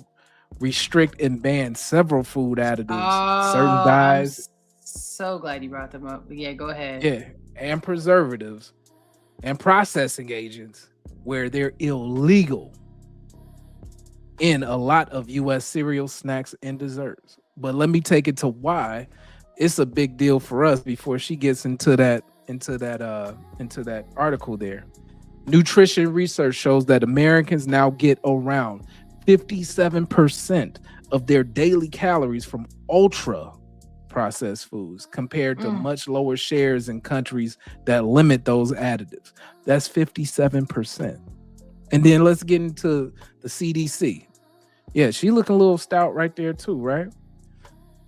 restrict and ban several food additives, certain dyes. So glad you brought them up. But yeah, go ahead. Yeah, and preservatives and processing agents where they're illegal in a lot of US cereal, snacks, and desserts. But let me take it to why it's a big deal for us before she gets into that article there. Nutrition research shows that Americans now get around 57% of their daily calories from ultra processed foods compared to much lower shares in countries that limit those additives. That's 57%. And then let's get into the CDC. Yeah, she looking a little stout right there too, right?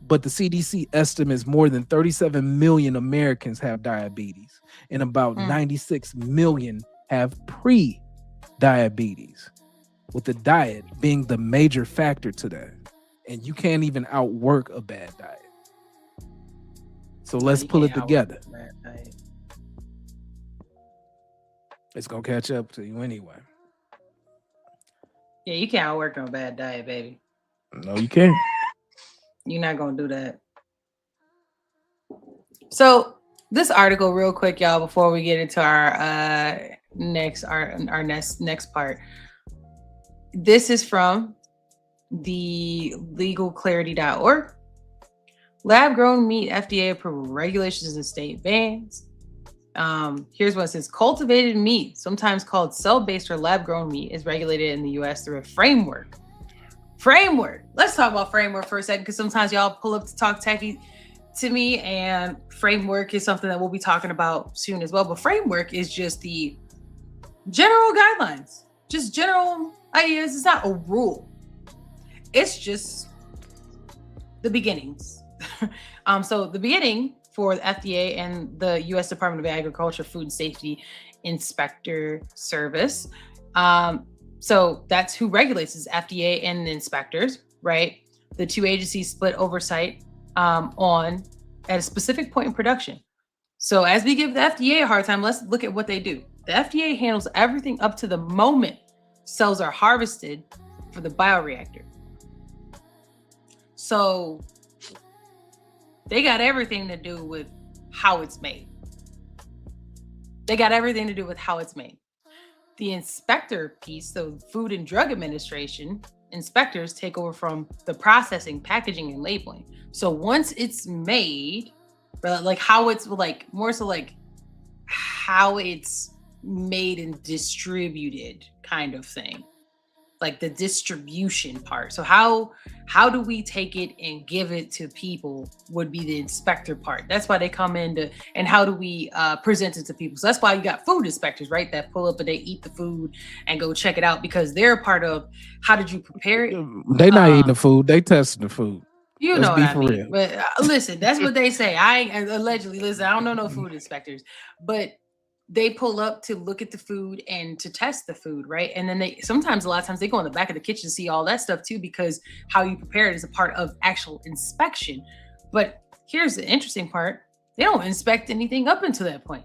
But the CDC estimates more than 37 million Americans have diabetes and about 96 million have pre-diabetes, with the diet being the major factor to that. And you can't even outwork a bad diet. So let's pull it together. It's going to catch up to you anyway. Yeah, you can't outwork on a bad diet, baby. No, you can't. You're not going to do that. So this article real quick, y'all, before we get into our next part. This is from the legalclarity.org. Lab-grown meat FDA approved regulations and state bans. Here's what it says. Cultivated meat, sometimes called cell-based or lab-grown meat, is regulated in the U.S. through a framework. Let's talk about framework for a second, because sometimes y'all pull up to talk techie to me, and framework is something that we'll be talking about soon as well. But framework is just the general guidelines, just general ideas. It's not a rule. It's just the beginnings. So the beginning for the FDA and the U.S. Department of Agriculture Food and Safety Inspector Service. So that's who regulates, is FDA and the inspectors, right? The two agencies split oversight on at a specific point in production. So as we give the FDA a hard time, let's look at what they do. The FDA handles everything up to the moment cells are harvested for the bioreactor. So they got everything to do with how it's made. The inspector piece, so Food and Drug Administration, inspectors take over from the processing, packaging, and labeling. So once it's made, like how it's like more so like how it's made and distributed kind of thing, like the distribution part. So how do we take it and give it to people would be the inspector part. That's why they come in and how do we present it to people. So that's why you got food inspectors, right? That pull up and they eat the food and go check it out, because they're a part of how did you prepare it. They not eating the food, they testing the food. You Let's know be what I for mean. real. But listen, that's what they say. Allegedly, listen, I don't know no food inspectors, but they pull up to look at the food and to test the food, right? And then a lot of times they go in the back of the kitchen to see all that stuff too, because how you prepare it is a part of actual inspection. But here's the interesting part. They don't inspect anything up until that point.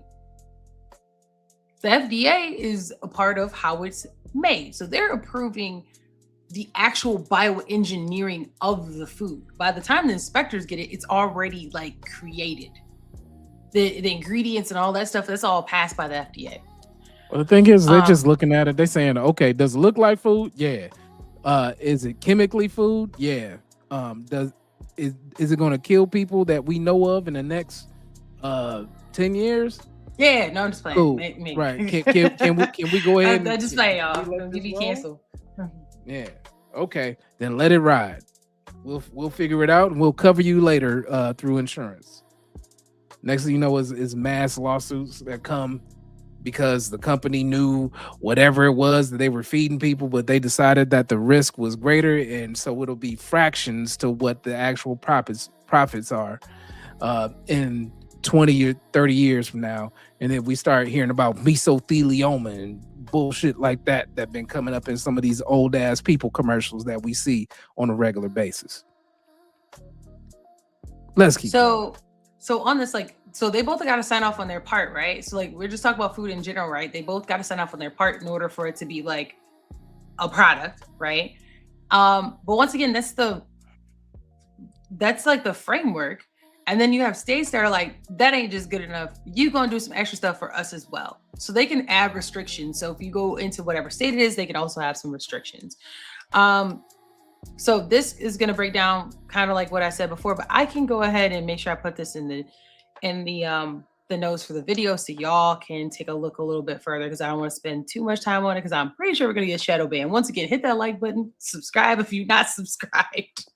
The FDA is a part of how it's made. So they're approving the actual bioengineering of the food. By the time the inspectors get it, it's already like created. The ingredients and all that stuff, that's all passed by the FDA. Well, the thing is, they're just looking at it. They're saying, okay, does it look like food? Yeah. Is it chemically food? Yeah. Is it going to kill people that we know of in the next 10 years? Yeah, no, I'm just playing. Cool. Me. Right. Can we go ahead? I just play, y'all. Don't give me canceled. Yeah. Okay. Then let it ride. We'll figure it out, and we'll cover you later through insurance. Next thing you know is mass lawsuits that come because the company knew whatever it was that they were feeding people, but they decided that the risk was greater, and so it'll be fractions to what the actual profits are in 20 or 30 years from now. And then we start hearing about mesothelioma and bullshit like that been coming up in some of these old ass people commercials that we see on a regular basis. Let's keep going. So on this, like, so they both got to sign off on their part, right? So like, we're just talking about food in general, right? They both got to sign off on their part in order for it to be like a product, right? But once again, that's like the framework. And then you have states that are like, that ain't just good enough. You gonna do some extra stuff for us as well. So they can add restrictions. So if you go into whatever state it is, they can also have some restrictions. So this is going to break down kind of like what I said before, but I can go ahead and make sure I put this in the notes for the video so y'all can take a look a little bit further, because I don't want to spend too much time on it, because I'm pretty sure we're going to get shadow banned. Once again, hit that like button, subscribe if you're not subscribed,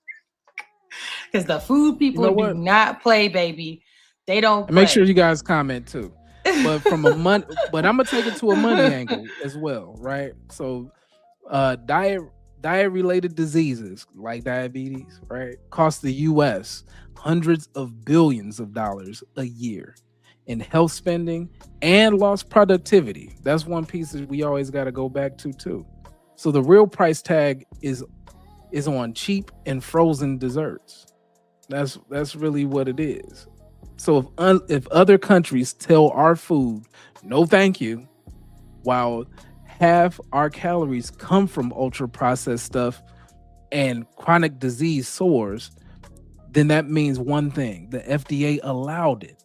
because the food people do not play, baby. They don't play. Make sure you guys comment too. But from a money, but I'm gonna take it to a money angle as well, right? So diet-related diseases like diabetes, right, cost the U.S. hundreds of billions of dollars a year in health spending and lost productivity. That's one piece that we always got to go back to too. So the real price tag is on cheap and frozen desserts. That's really what it is. So if other countries tell our food no thank you, while half our calories come from ultra processed stuff and chronic disease soars, then that means one thing: the FDA allowed it.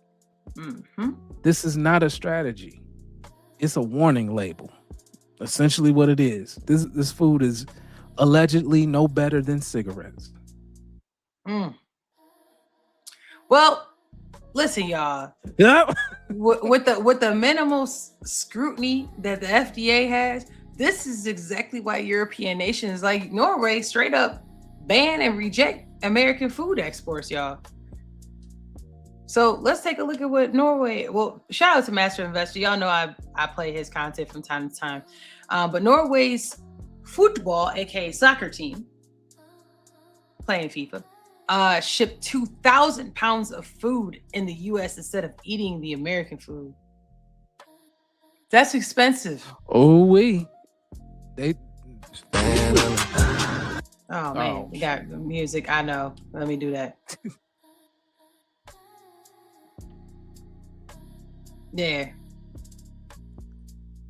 Mm-hmm. This is not a strategy. It's a warning label. Essentially what it is. This food is allegedly no better than cigarettes. Well, listen, y'all. Yep. With the minimal scrutiny that the FDA has, this is exactly why European nations like Norway straight up ban and reject American food exports, y'all. So let's take a look at what Norway. Well, shout out to Master Investor. Y'all know I play his content from time to time. But Norway's football, aka soccer team, playing FIFA, shipped 2,000 pounds of food in the U.S. instead of eating the American food. That's expensive. Oh, they. Oh man, we got music. I know. Let me do that. Yeah.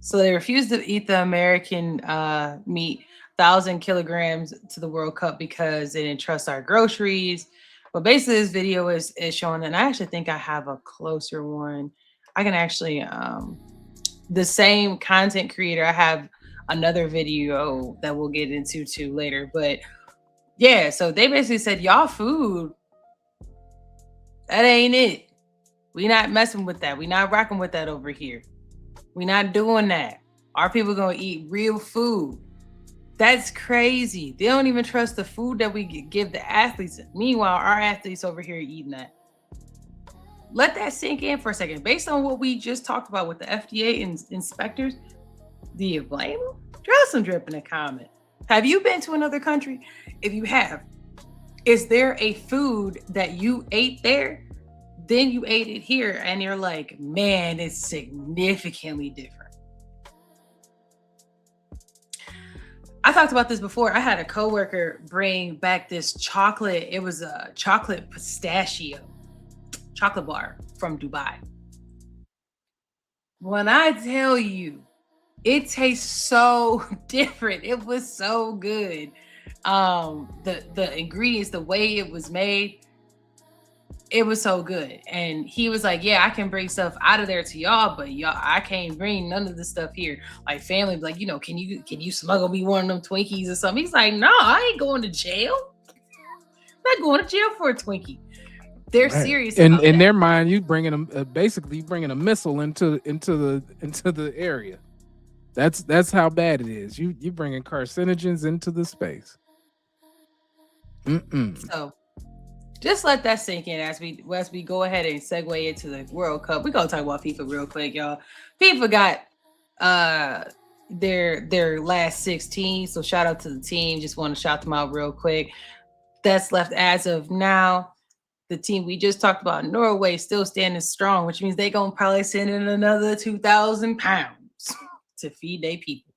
So they refused to eat the American meat, 1,000 kilograms to the World Cup because they didn't trust our groceries. But basically, this video is showing, and I actually think I have a closer one. I can actually, the same content creator, I have another video that we'll get into too later. But yeah, so they basically said, y'all food, that ain't it. We not messing with that. We not rocking with that over here. We not doing that. Our people gonna eat real food. That's crazy. They don't even trust the food that we give the athletes. Meanwhile, our athletes over here eating that. Let that sink in for a second. Based on what we just talked about with the FDA and inspectors, do you blame them? Drop some drip in the comment. Have you been to another country? If you have, is there a food that you ate there? Then you ate it here and you're like, man, it's significantly different. I talked about this before. I had a coworker bring back this chocolate. It was a chocolate pistachio chocolate bar from Dubai. When I tell you, it tastes so different. It was so good. The ingredients, the way it was made, it was so good. And he was like, yeah, I can bring stuff out of there to y'all, but y'all, I can't bring none of the stuff here. Like family, like, you know, can you smuggle me one of them Twinkies or something? He's like, no, I ain't going to jail. I'm not going to jail for a Twinkie. They're serious. In their mind, you bringing them basically bringing a missile into the area. That's how bad it is. You bringing carcinogens into the space. So just let that sink in as we go ahead and segue into the World Cup. We're gonna talk about FIFA real quick, y'all. FIFA got their last 16, so shout out to the team. Just want to shout them out real quick. That's left as of now. The team we just talked about, Norway, still standing strong, which means they gonna probably send in another 2,000 pounds to feed their people.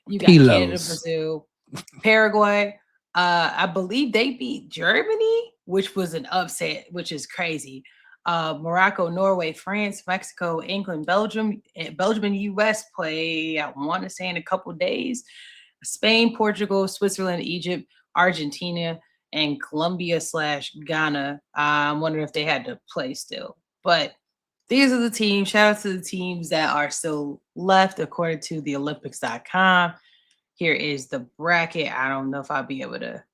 You got Kilos. Canada, Brazil, Paraguay. I believe they beat Germany, which was an upset, which is crazy. Morocco, Norway, France, Mexico, England, Belgium and US play, I want to say, in a couple days. Spain, Portugal, Switzerland, Egypt, Argentina, and Colombia/Ghana. I'm wondering if they had to play still. But these are the teams. Shout out to the teams that are still left according to the Olympics.com. Here is the bracket. I don't know if I'll be able to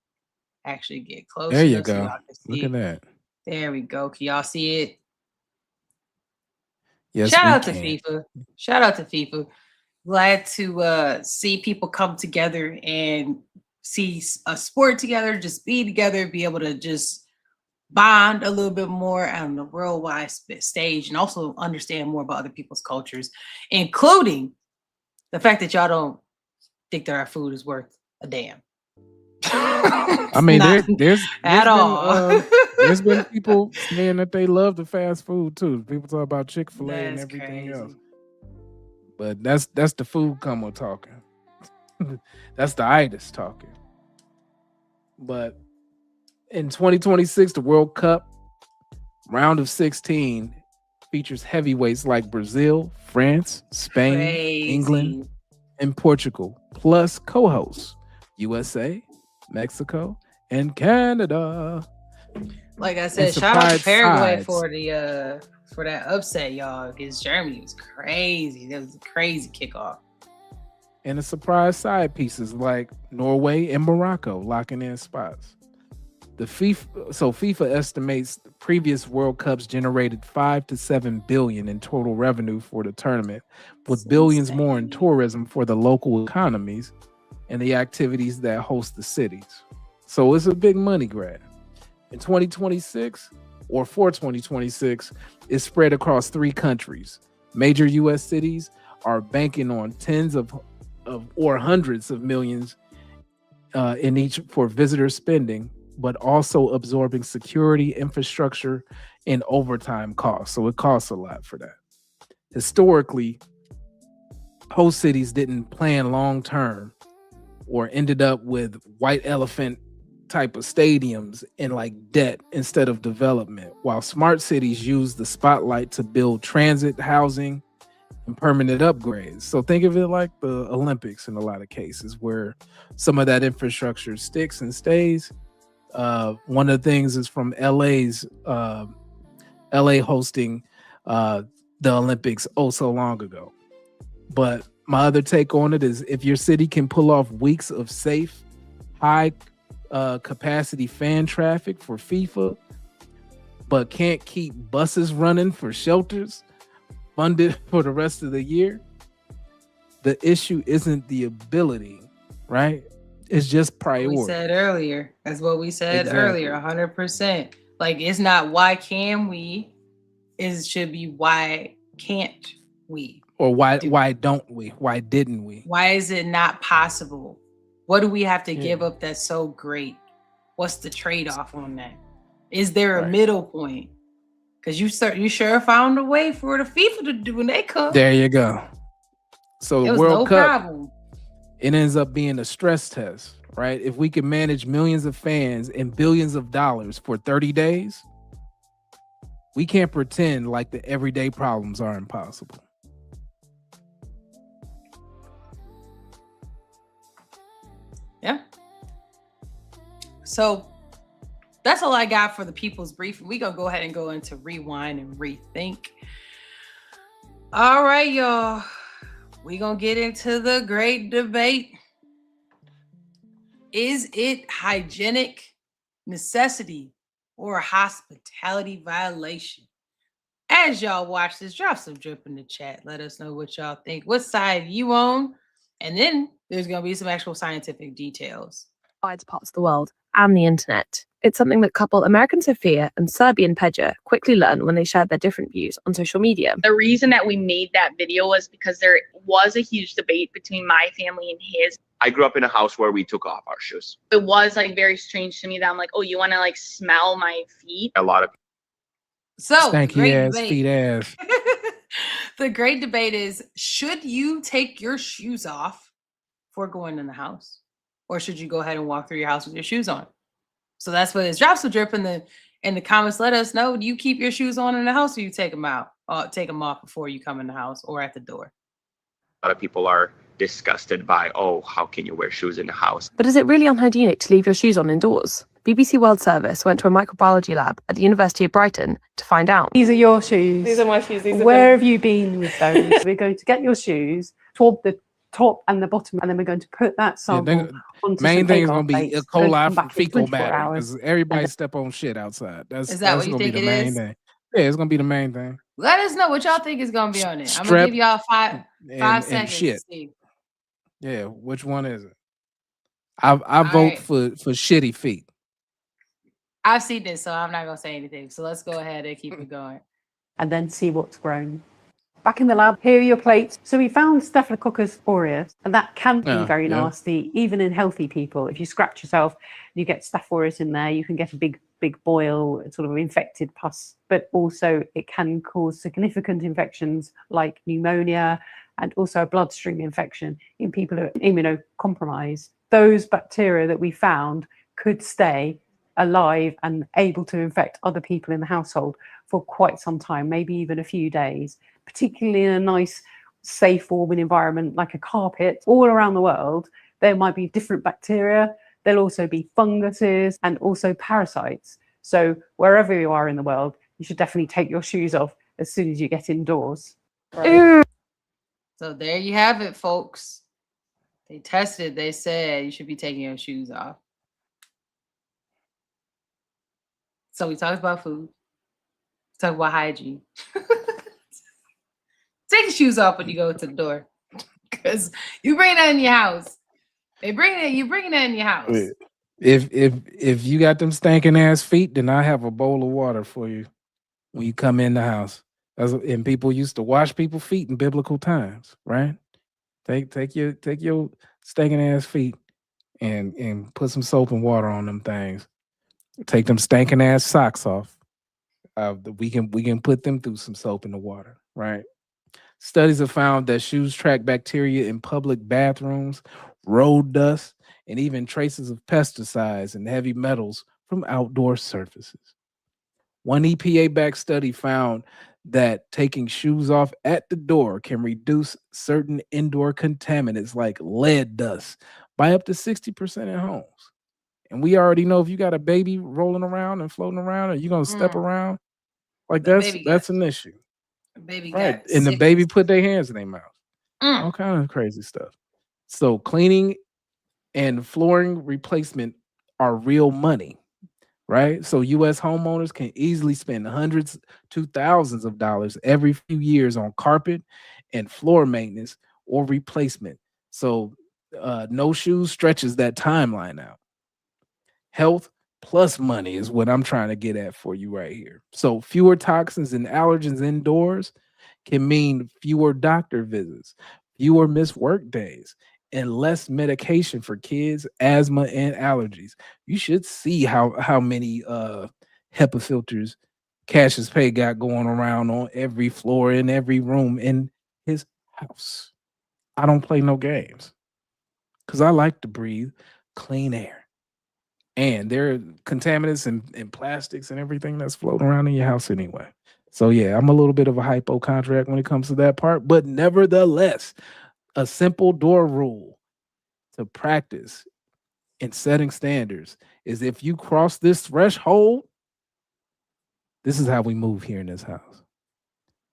actually get close. There you go. So y'all can see. Look at that. There we go. Can y'all see it? Yes, Shout out can. to FIFA. Shout out to FIFA. Glad to see people come together and see a sport together, just be together, be able to just bond a little bit more on the worldwide stage and also understand more about other people's cultures, including the fact that y'all don't think that our food is worth a damn. I mean, there's at been, all. there's been people saying that they love the fast food too. People talk about Chick-fil-A and everything else. But that's the food come talking. That's the itis talking. But in 2026, the World Cup round of 16 features heavyweights like Brazil, France, Spain, England, and Portugal, plus co-hosts USA, Mexico, and Canada. Like I said, shout out to Paraguay for that upset, y'all, because Germany was crazy. That was a crazy kickoff. And the surprise side pieces like Norway and Morocco locking in spots. FIFA estimates the previous World Cups generated 5 to 7 billion in total revenue for the tournament, with It's billions more in insane. tourism for the local economies and the activities that host the cities. So it's a big money grab. In 2026, or for 2026, it's spread across 3 countries. Major US cities are banking on tens of or hundreds of millions in each for visitor spending, but also absorbing security, infrastructure, and overtime costs. So it costs a lot for that. Historically, host cities didn't plan long term or ended up with white elephant type of stadiums and like debt instead of development, while smart cities use the spotlight to build transit, housing, and permanent upgrades. So think of it like the Olympics in a lot of cases where some of that infrastructure sticks and stays. One of the things is from LA hosting the Olympics so long ago. But my other take on it is if your city can pull off weeks of safe, high capacity fan traffic for FIFA, but can't keep buses running for shelters funded for the rest of the year, the issue isn't the ability, right? It's just priority. We said earlier. That's what we said Exactly. earlier. 100%. Like it's not why can we? It should be why can't we? Or why don't we? Why didn't we? Why is it not possible? What do we have to Yeah. give up that's so great? What's the trade-off on that? Is there a Right. middle point? Because you sure found a way for the FIFA to do when they come. There you go. So It the was World no Cup, problem. it ends up being a stress test, right? If we can manage millions of fans and billions of dollars for 30 days, we can't pretend like the everyday problems are impossible. Yeah. So that's all I got for the people's briefing. We're going to go ahead and go into rewind and rethink. All right, y'all. We're going to get into the great debate. Is it hygienic necessity or a hospitality violation? As y'all watch this, drop some drip in the chat. Let us know what y'all think. What side you on? And then there's going to be some actual scientific details. Parts of the world and the internet. It's something that couple American Sophia and Serbian Pedja quickly learned when they shared their different views on social media. The reason that we made that video was because there was a huge debate between my family and his. I grew up in a house where we took off our shoes. It was like very strange to me that I'm like, oh, you want to like smell my feet? A lot of So, Stanky great ass, debate. feet ass. The great debate is, should you take your shoes off before going in the house? Or should you go ahead and walk through your house with your shoes on? So that's what it is. Drop some drip in the comments. Let us know. Do you keep your shoes on in the house or you take them out? Take them off before you come in the house or at the door? a lot of people are disgusted by, oh, how can you wear shoes in the house? But is it really unhygienic to leave your shoes on indoors? BBC World Service went to a microbiology lab at the University of Brighton to find out. These are your shoes. These are my shoes. Where have you been with those? We're going to get your shoes, swab the top and the bottom, and then we're going to put that sample onto main some thing is agar going to be plates. E. It's going to coli come for back in fecal 24 matter hours. because everybody And- step on shit outside. That's Is that what you gonna think be it the main is? thing. Yeah, it's gonna be the main thing. Let us know what y'all think is gonna be on it. I'm gonna Strep give y'all five And seconds shit. to see. Yeah, which one is it? I vote right. for shitty feet. I've seen this, so I'm not gonna say anything. So let's go ahead and keep it going. and then see what's grown. Back in the lab, here are your plates. So we found Staphylococcus aureus, and that can be Oh, very yeah. nasty, even in healthy people. If you scratch yourself, you get Staph aureus in there, you can get a big boil, sort of infected pus, but also it can cause significant infections like pneumonia and also a bloodstream infection in people who are immunocompromised. Those bacteria that we found could stay alive and able to infect other people in the household for quite some time, maybe even a few days, particularly in a nice, safe, warming environment like a carpet. All around the world, there might be different bacteria. There'll also be funguses and also parasites. So wherever you are in the world, you should definitely take your shoes off as soon as you get indoors. So there you have it, folks. They tested. They said you should be taking your shoes off. So we talked about food. Talk about hygiene. Take your shoes off when you go to the door, because you bring that in your house. They bring it. You bring that in your house. If you got them stinking ass feet, then I have a bowl of water for you when you come in the house. And people used to wash people's feet in biblical times, right? Take your stinking ass feet and put some soap and water on them things. Take them stinking ass socks off. We can put them through some soap in the water, right? Studies have found that shoes track bacteria in public bathrooms, road dust, and even traces of pesticides and heavy metals from outdoor surfaces. One EPA-backed study found that taking shoes off at the door can reduce certain indoor contaminants like lead dust by up to 60% at homes. And we already know if you got a baby rolling around and floating around, or you're gonna step around, like that's an issue. Baby Right. got And the sickness. baby put their hands in their mouth. All kind of crazy stuff. So cleaning and flooring replacement are real money, right? So US homeowners can easily spend hundreds to thousands of dollars every few years on carpet and floor maintenance or replacement. So no shoes stretches that timeline out. Health plus money is what I'm trying to get at for you right here. So fewer toxins and allergens indoors can mean fewer doctor visits, fewer missed work days, and less medication for kids, asthma, and allergies. You should see how many HEPA filters Cassius Pay got going around on every floor in every room in his house. I don't play no games because I like to breathe clean air. And there are contaminants and plastics and everything that's floating around in your house anyway. So yeah, I'm a little bit of a hypochondriac when it comes to that part, but nevertheless, a simple door rule to practice in setting standards is if you cross this threshold, this is how we move here in this house.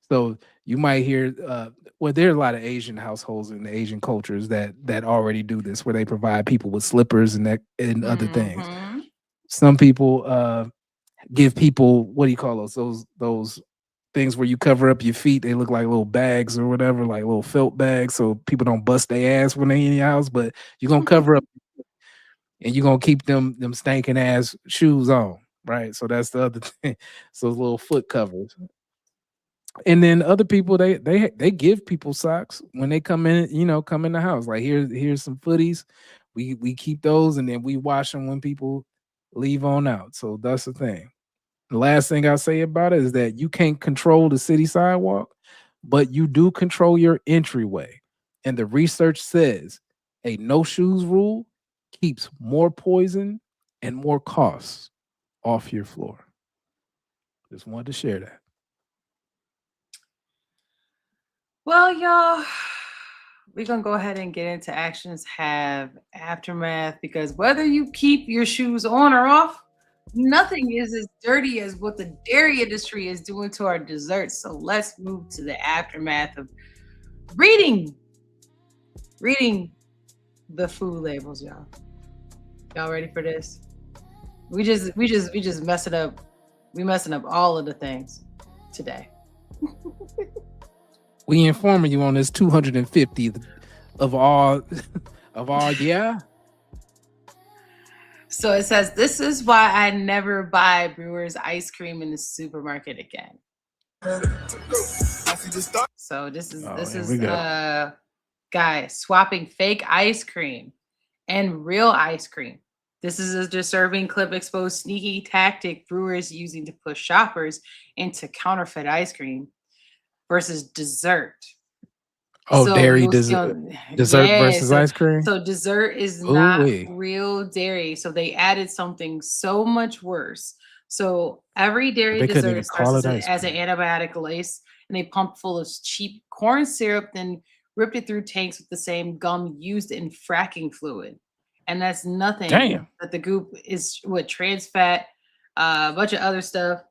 So you might hear, well, there are a lot of Asian households and Asian cultures that already do this, where they provide people with slippers and other things. Some people give people, what do you call those things where you cover up your feet? They look like little bags or whatever, like little felt bags, so people don't bust their ass when they in your house. But you're gonna cover up, and you're gonna keep them stinking ass shoes on, right? So that's the other thing. So little foot covers. And then other people, they give people socks when they come in, come in the house. Like here's some footies. We keep those, and then we wash them when people leave on out. So that's the thing. The last thing I'll say about it is that you can't control the city sidewalk, but you do control your entryway. And the research says a no shoes rule keeps more poison and more costs off your floor. Just wanted to share that. Well, y'all, we're going to go ahead and get into actions have aftermath, because whether you keep your shoes on or off, nothing is as dirty as what the dairy industry is doing to our desserts. So let's move to the aftermath of reading the food labels, y'all. Y'all ready for this? We just messing up. We messing up all of the things today. We informing you on this 250th of all yeah. So it says, this is why I never buy Brewer's ice cream in the supermarket again. So this is guys swapping fake ice cream and real ice cream. This is a deserving clip exposed sneaky tactic Brewers using to push shoppers into counterfeit ice cream versus dessert. Oh, so dairy dessert versus ice cream. So dessert is not real dairy. So they added something so much worse. So every dairy dessert starts as an antibiotic lace, and they pump full of cheap corn syrup, then ripped it through tanks with the same gum used in fracking fluid. And that's nothing. Damn. That the goop is trans fat, a bunch of other stuff,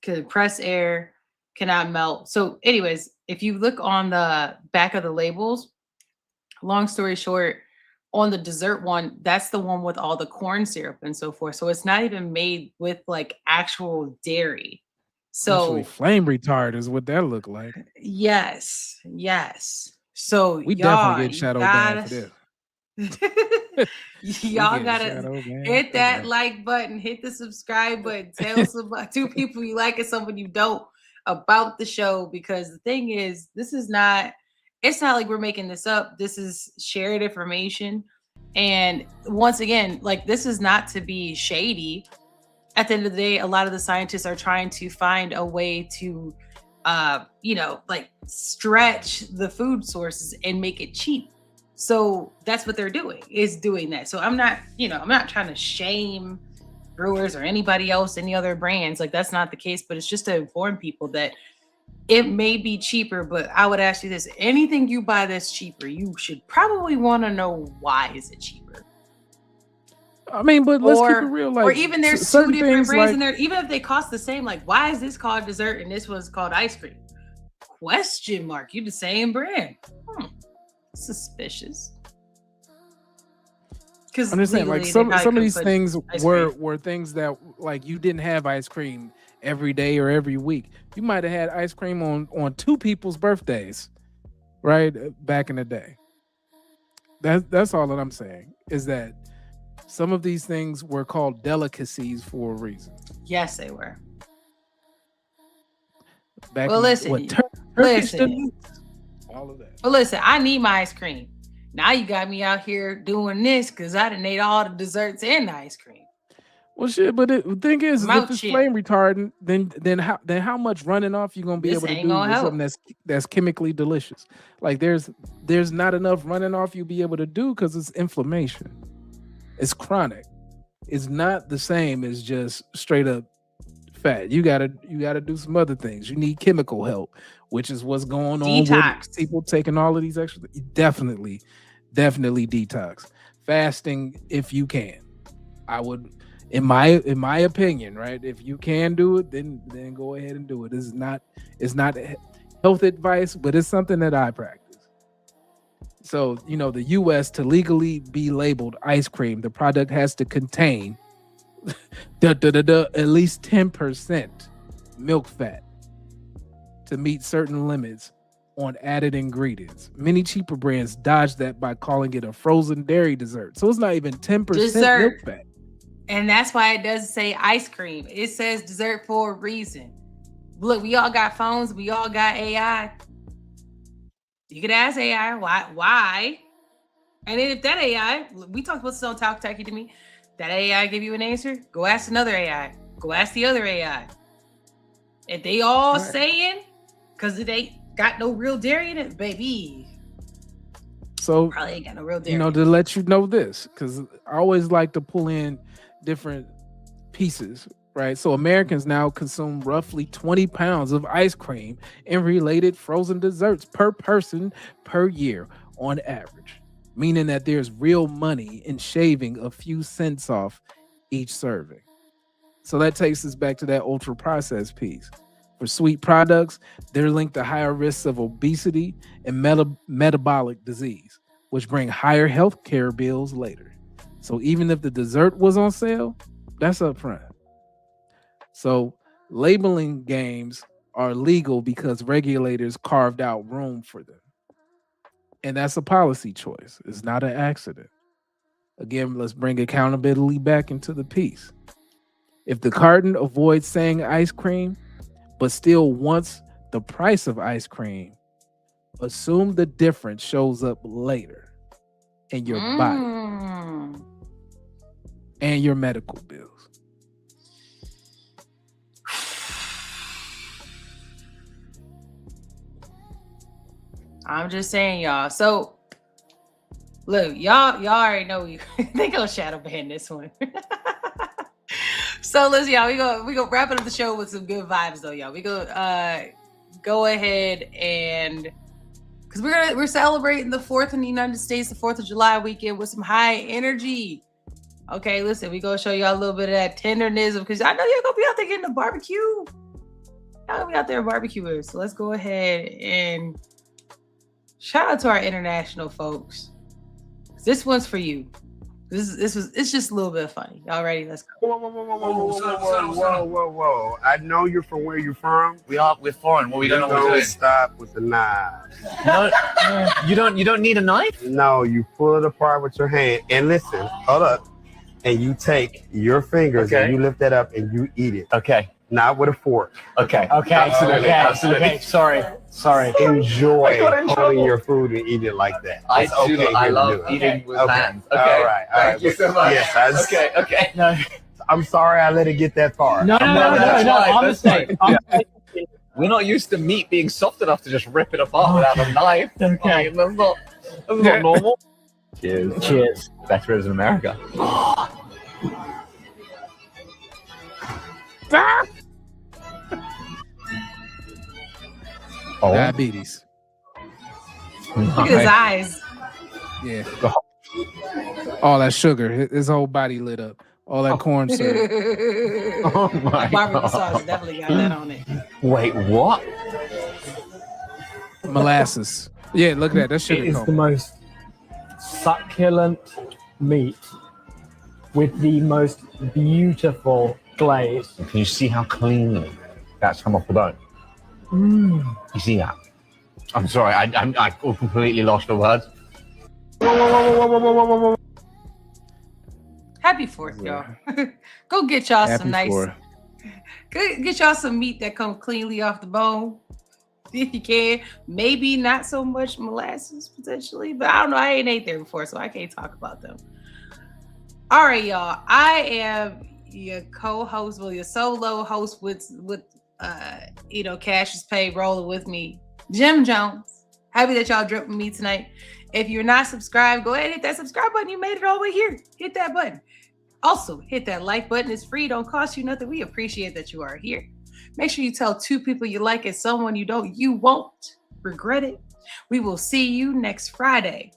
compressed air, cannot melt. So anyways, if you look on the back of the labels, long story short, on the dessert one, that's the one with all the corn syrup and so forth. So it's not even made with like actual dairy. Actually, So flame retard is what that look like. yes. So We definitely y'all, get you shadow banned gotta for this. We y'all get gotta shadow banned hit for that that. like button, hit the subscribe button, tell somebody, two people you like and someone you don't about the show, because the thing is, it's not like we're making this up. This is shared information. And once again, like, this is not to be shady. At the end of the day, a lot of the scientists are trying to find a way to like stretch the food sources and make it cheap. So that's what they're doing that. So I'm not trying to shame brewers or anybody else, any other brands. Like, that's not the case, but it's just to inform people that it may be cheaper, but I would ask you this: anything you buy that's cheaper, you should probably want to know why is it cheaper. I mean, but let's keep it real. Like, or even there's two certain different things, brands like, in there, even if they cost the same, like, why is this called dessert and this one's called ice cream? Question mark. You the same brand. Suspicious. Because understand, like, some of these things were things that, like, you didn't have ice cream every day or every week. You might have had ice cream on two people's birthdays, right? Back in the day. That's all that I'm saying, is that some of these things were called delicacies for a reason. Yes, they were. Back Well, in, listen, Turkish delights, all of that. But listen, I need my ice cream. Now you got me out here doing this because I done ate all the desserts and the ice cream. Well, shit, but the thing is if it's shit. flame retardant, then how much running off you gonna be This able to ain't do gonna with help. something that's chemically delicious? Like, there's not enough running off you be able to do, because it's inflammation. It's chronic. It's not the same as just straight up fat. You gotta do some other things. You need chemical help, which is what's going on Detox. with people taking all of these extra. Definitely detox. Fasting, if you can. I would, in my opinion, right? If you can do it, then go ahead and do it. It's not health advice, but it's something that I practice. So, the US, to legally be labeled ice cream, the product has to contain at least 10% milk fat to meet certain limits on added ingredients. Many cheaper brands dodge that by calling it a frozen dairy dessert. So it's not even 10% milk fat. And that's why it doesn't say ice cream. It says dessert for a reason. Look, we all got phones. We all got AI. You could ask AI why. And then if that AI, we talked about this on Talk Tacky to Me, that AI give you an answer, go ask another AI. Go ask the other AI. If they all saying, because they got no real dairy in it, baby. So probably ain't got no real dairy. To let you know this, because I always like to pull in different pieces, right? So Americans now consume roughly 20 pounds of ice cream and related frozen desserts per person per year on average, meaning that there's real money in shaving a few cents off each serving. So that takes us back to that ultra processed piece. For sweet products, they're linked to higher risks of obesity and metabolic disease, which bring higher healthcare bills later. So even if the dessert was on sale, that's upfront. So labeling games are legal because regulators carved out room for them. And that's a policy choice. It's not an accident. Again, let's bring accountability back into the piece. If the carton avoids saying ice cream, but still wants the price of ice cream, assume the difference shows up later in your body and your medical bills. I'm just saying, y'all. So, look, y'all already know they gonna shadow ban this one. So listen, y'all, we go wrap up the show with some good vibes, though, y'all. We go ahead and because we're celebrating the 4th in the United States, the 4th of July weekend with some high energy. Okay, listen, we gonna show y'all a little bit of that tenderness because I know you're gonna be out there getting a barbecue. Y'all gonna be out there barbecuing. So let's go ahead and shout out to our international folks. This one's for you. It's just a little bit funny. Y'all ready? Let's go. Whoa. I know you're from where you're from. We're foreign. What we don't know what we're doing. Stop with the knife. No, you don't need a knife? No, you pull it apart with your hand. And listen, hold up. And you take your fingers and you lift that up and you eat it. Okay. Not with a fork. Okay. Absolutely. Okay. Sorry. Enjoy holding your food and eat it like that. I to love do it. eating with Okay. hands. All right. Thank you so much. Yes. Okay. No. I'm sorry I let it get that far. No. That's fine. We're not used to meat being soft enough to just rip it apart without a knife. Okay. That's not normal. Cheers. Best ribs in America. Diabetes. Look at his eyes. Yeah. All that sugar. His whole body lit up. All that corn syrup. Oh my Barbecue sauce definitely got that on it. Wait, what? Molasses. Yeah, look at that. That sugar. It is the most succulent meat with the most beautiful glaze. Can you see how cleanly that's come off the bone? You see that? I'm sorry, I completely lost the words. Happy 4th, y'all. Go get y'all some nice. Fourth. Get y'all some meat that comes cleanly off the bone. If you can. Maybe not so much molasses potentially, but I don't know. I ain't ate there before, so I can't talk about them. All right, y'all. I am your co-host, well, your solo host with Cash is paid rolling with me, Jim Jones. Happy that y'all dropped with me tonight. If you're not subscribed, go ahead and hit that subscribe button. You made it all the way here. Hit that button. Also, hit that like button. It's free. Don't cost you nothing. We appreciate that you are here. Make sure you tell 2 people you like and someone you don't. You won't regret it. We will see you next Friday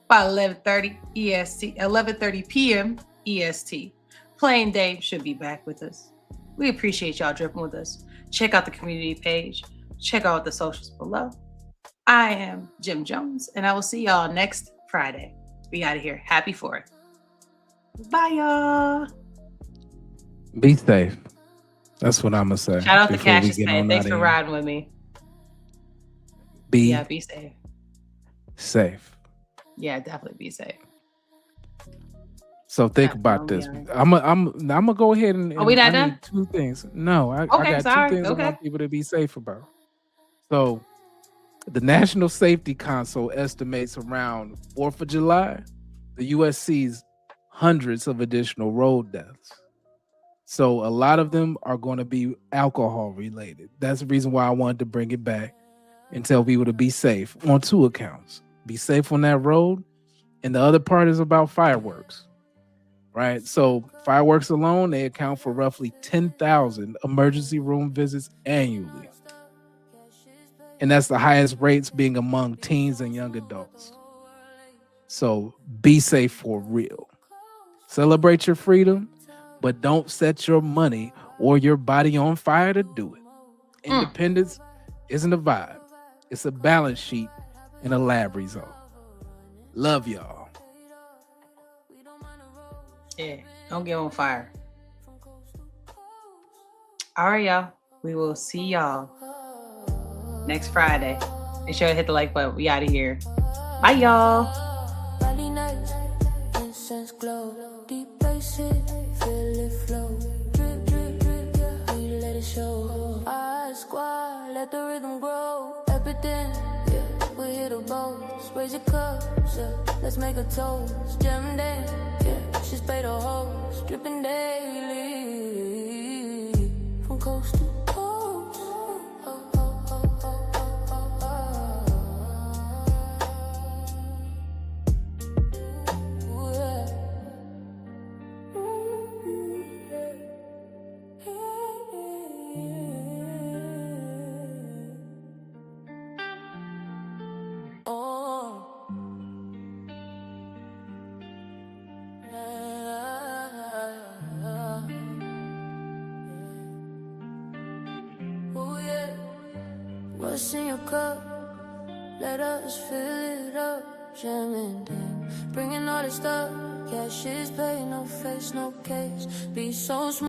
by 11:30 EST, 11:30 p.m. EST. Plain Dame should be back with us. We appreciate y'all dripping with us. Check out the community page. Check out the socials below. I am Jim Jones, and I will see y'all next Friday. We out of here. Happy 4th. Bye, y'all. Be safe. That's what I'm gonna say. Shout out to before we Cassius get Pay. on Thanks out for of here. riding with me. Be Be safe. safe. Yeah, definitely be safe. So think about this. I'm gonna go ahead and Are we not I done? need 2 things. No, I Okay, got sorry. 2 things Okay. I want people to be safe about. So the National Safety Council estimates around 4th of July, the U.S. sees hundreds of additional road deaths. So a lot of them are going to be alcohol related. That's the reason why I wanted to bring it back and tell people to be safe on 2 accounts. Be safe on that road. And the other part is about fireworks, right? So fireworks alone, they account for roughly 10,000 emergency room visits annually. And that's the highest rates being among teens and young adults. So be safe for real. Celebrate your freedom, but don't set your money or your body on fire to do it. Independence isn't a vibe. It's a balance sheet in a lab result. Love y'all. Yeah, don't get on fire. All right, y'all. We will see y'all next Friday. Make sure to hit the like button. We out of here. Bye, y'all. Friday night, incense glow, deep places, feel it flow. Drip, drip, drip, yeah, we let it show. Our squad, let the rhythm grow. Everything, yeah, we hit the boats. Raise your cups, yeah, let's make a toast. Jam day, yeah, she's paid a host. Dripping daily, from coast to coast. What's in your cup? Let us fill it up. Jamming things Bringing all this stuff, cash is paid, no face, no case. Be so smart.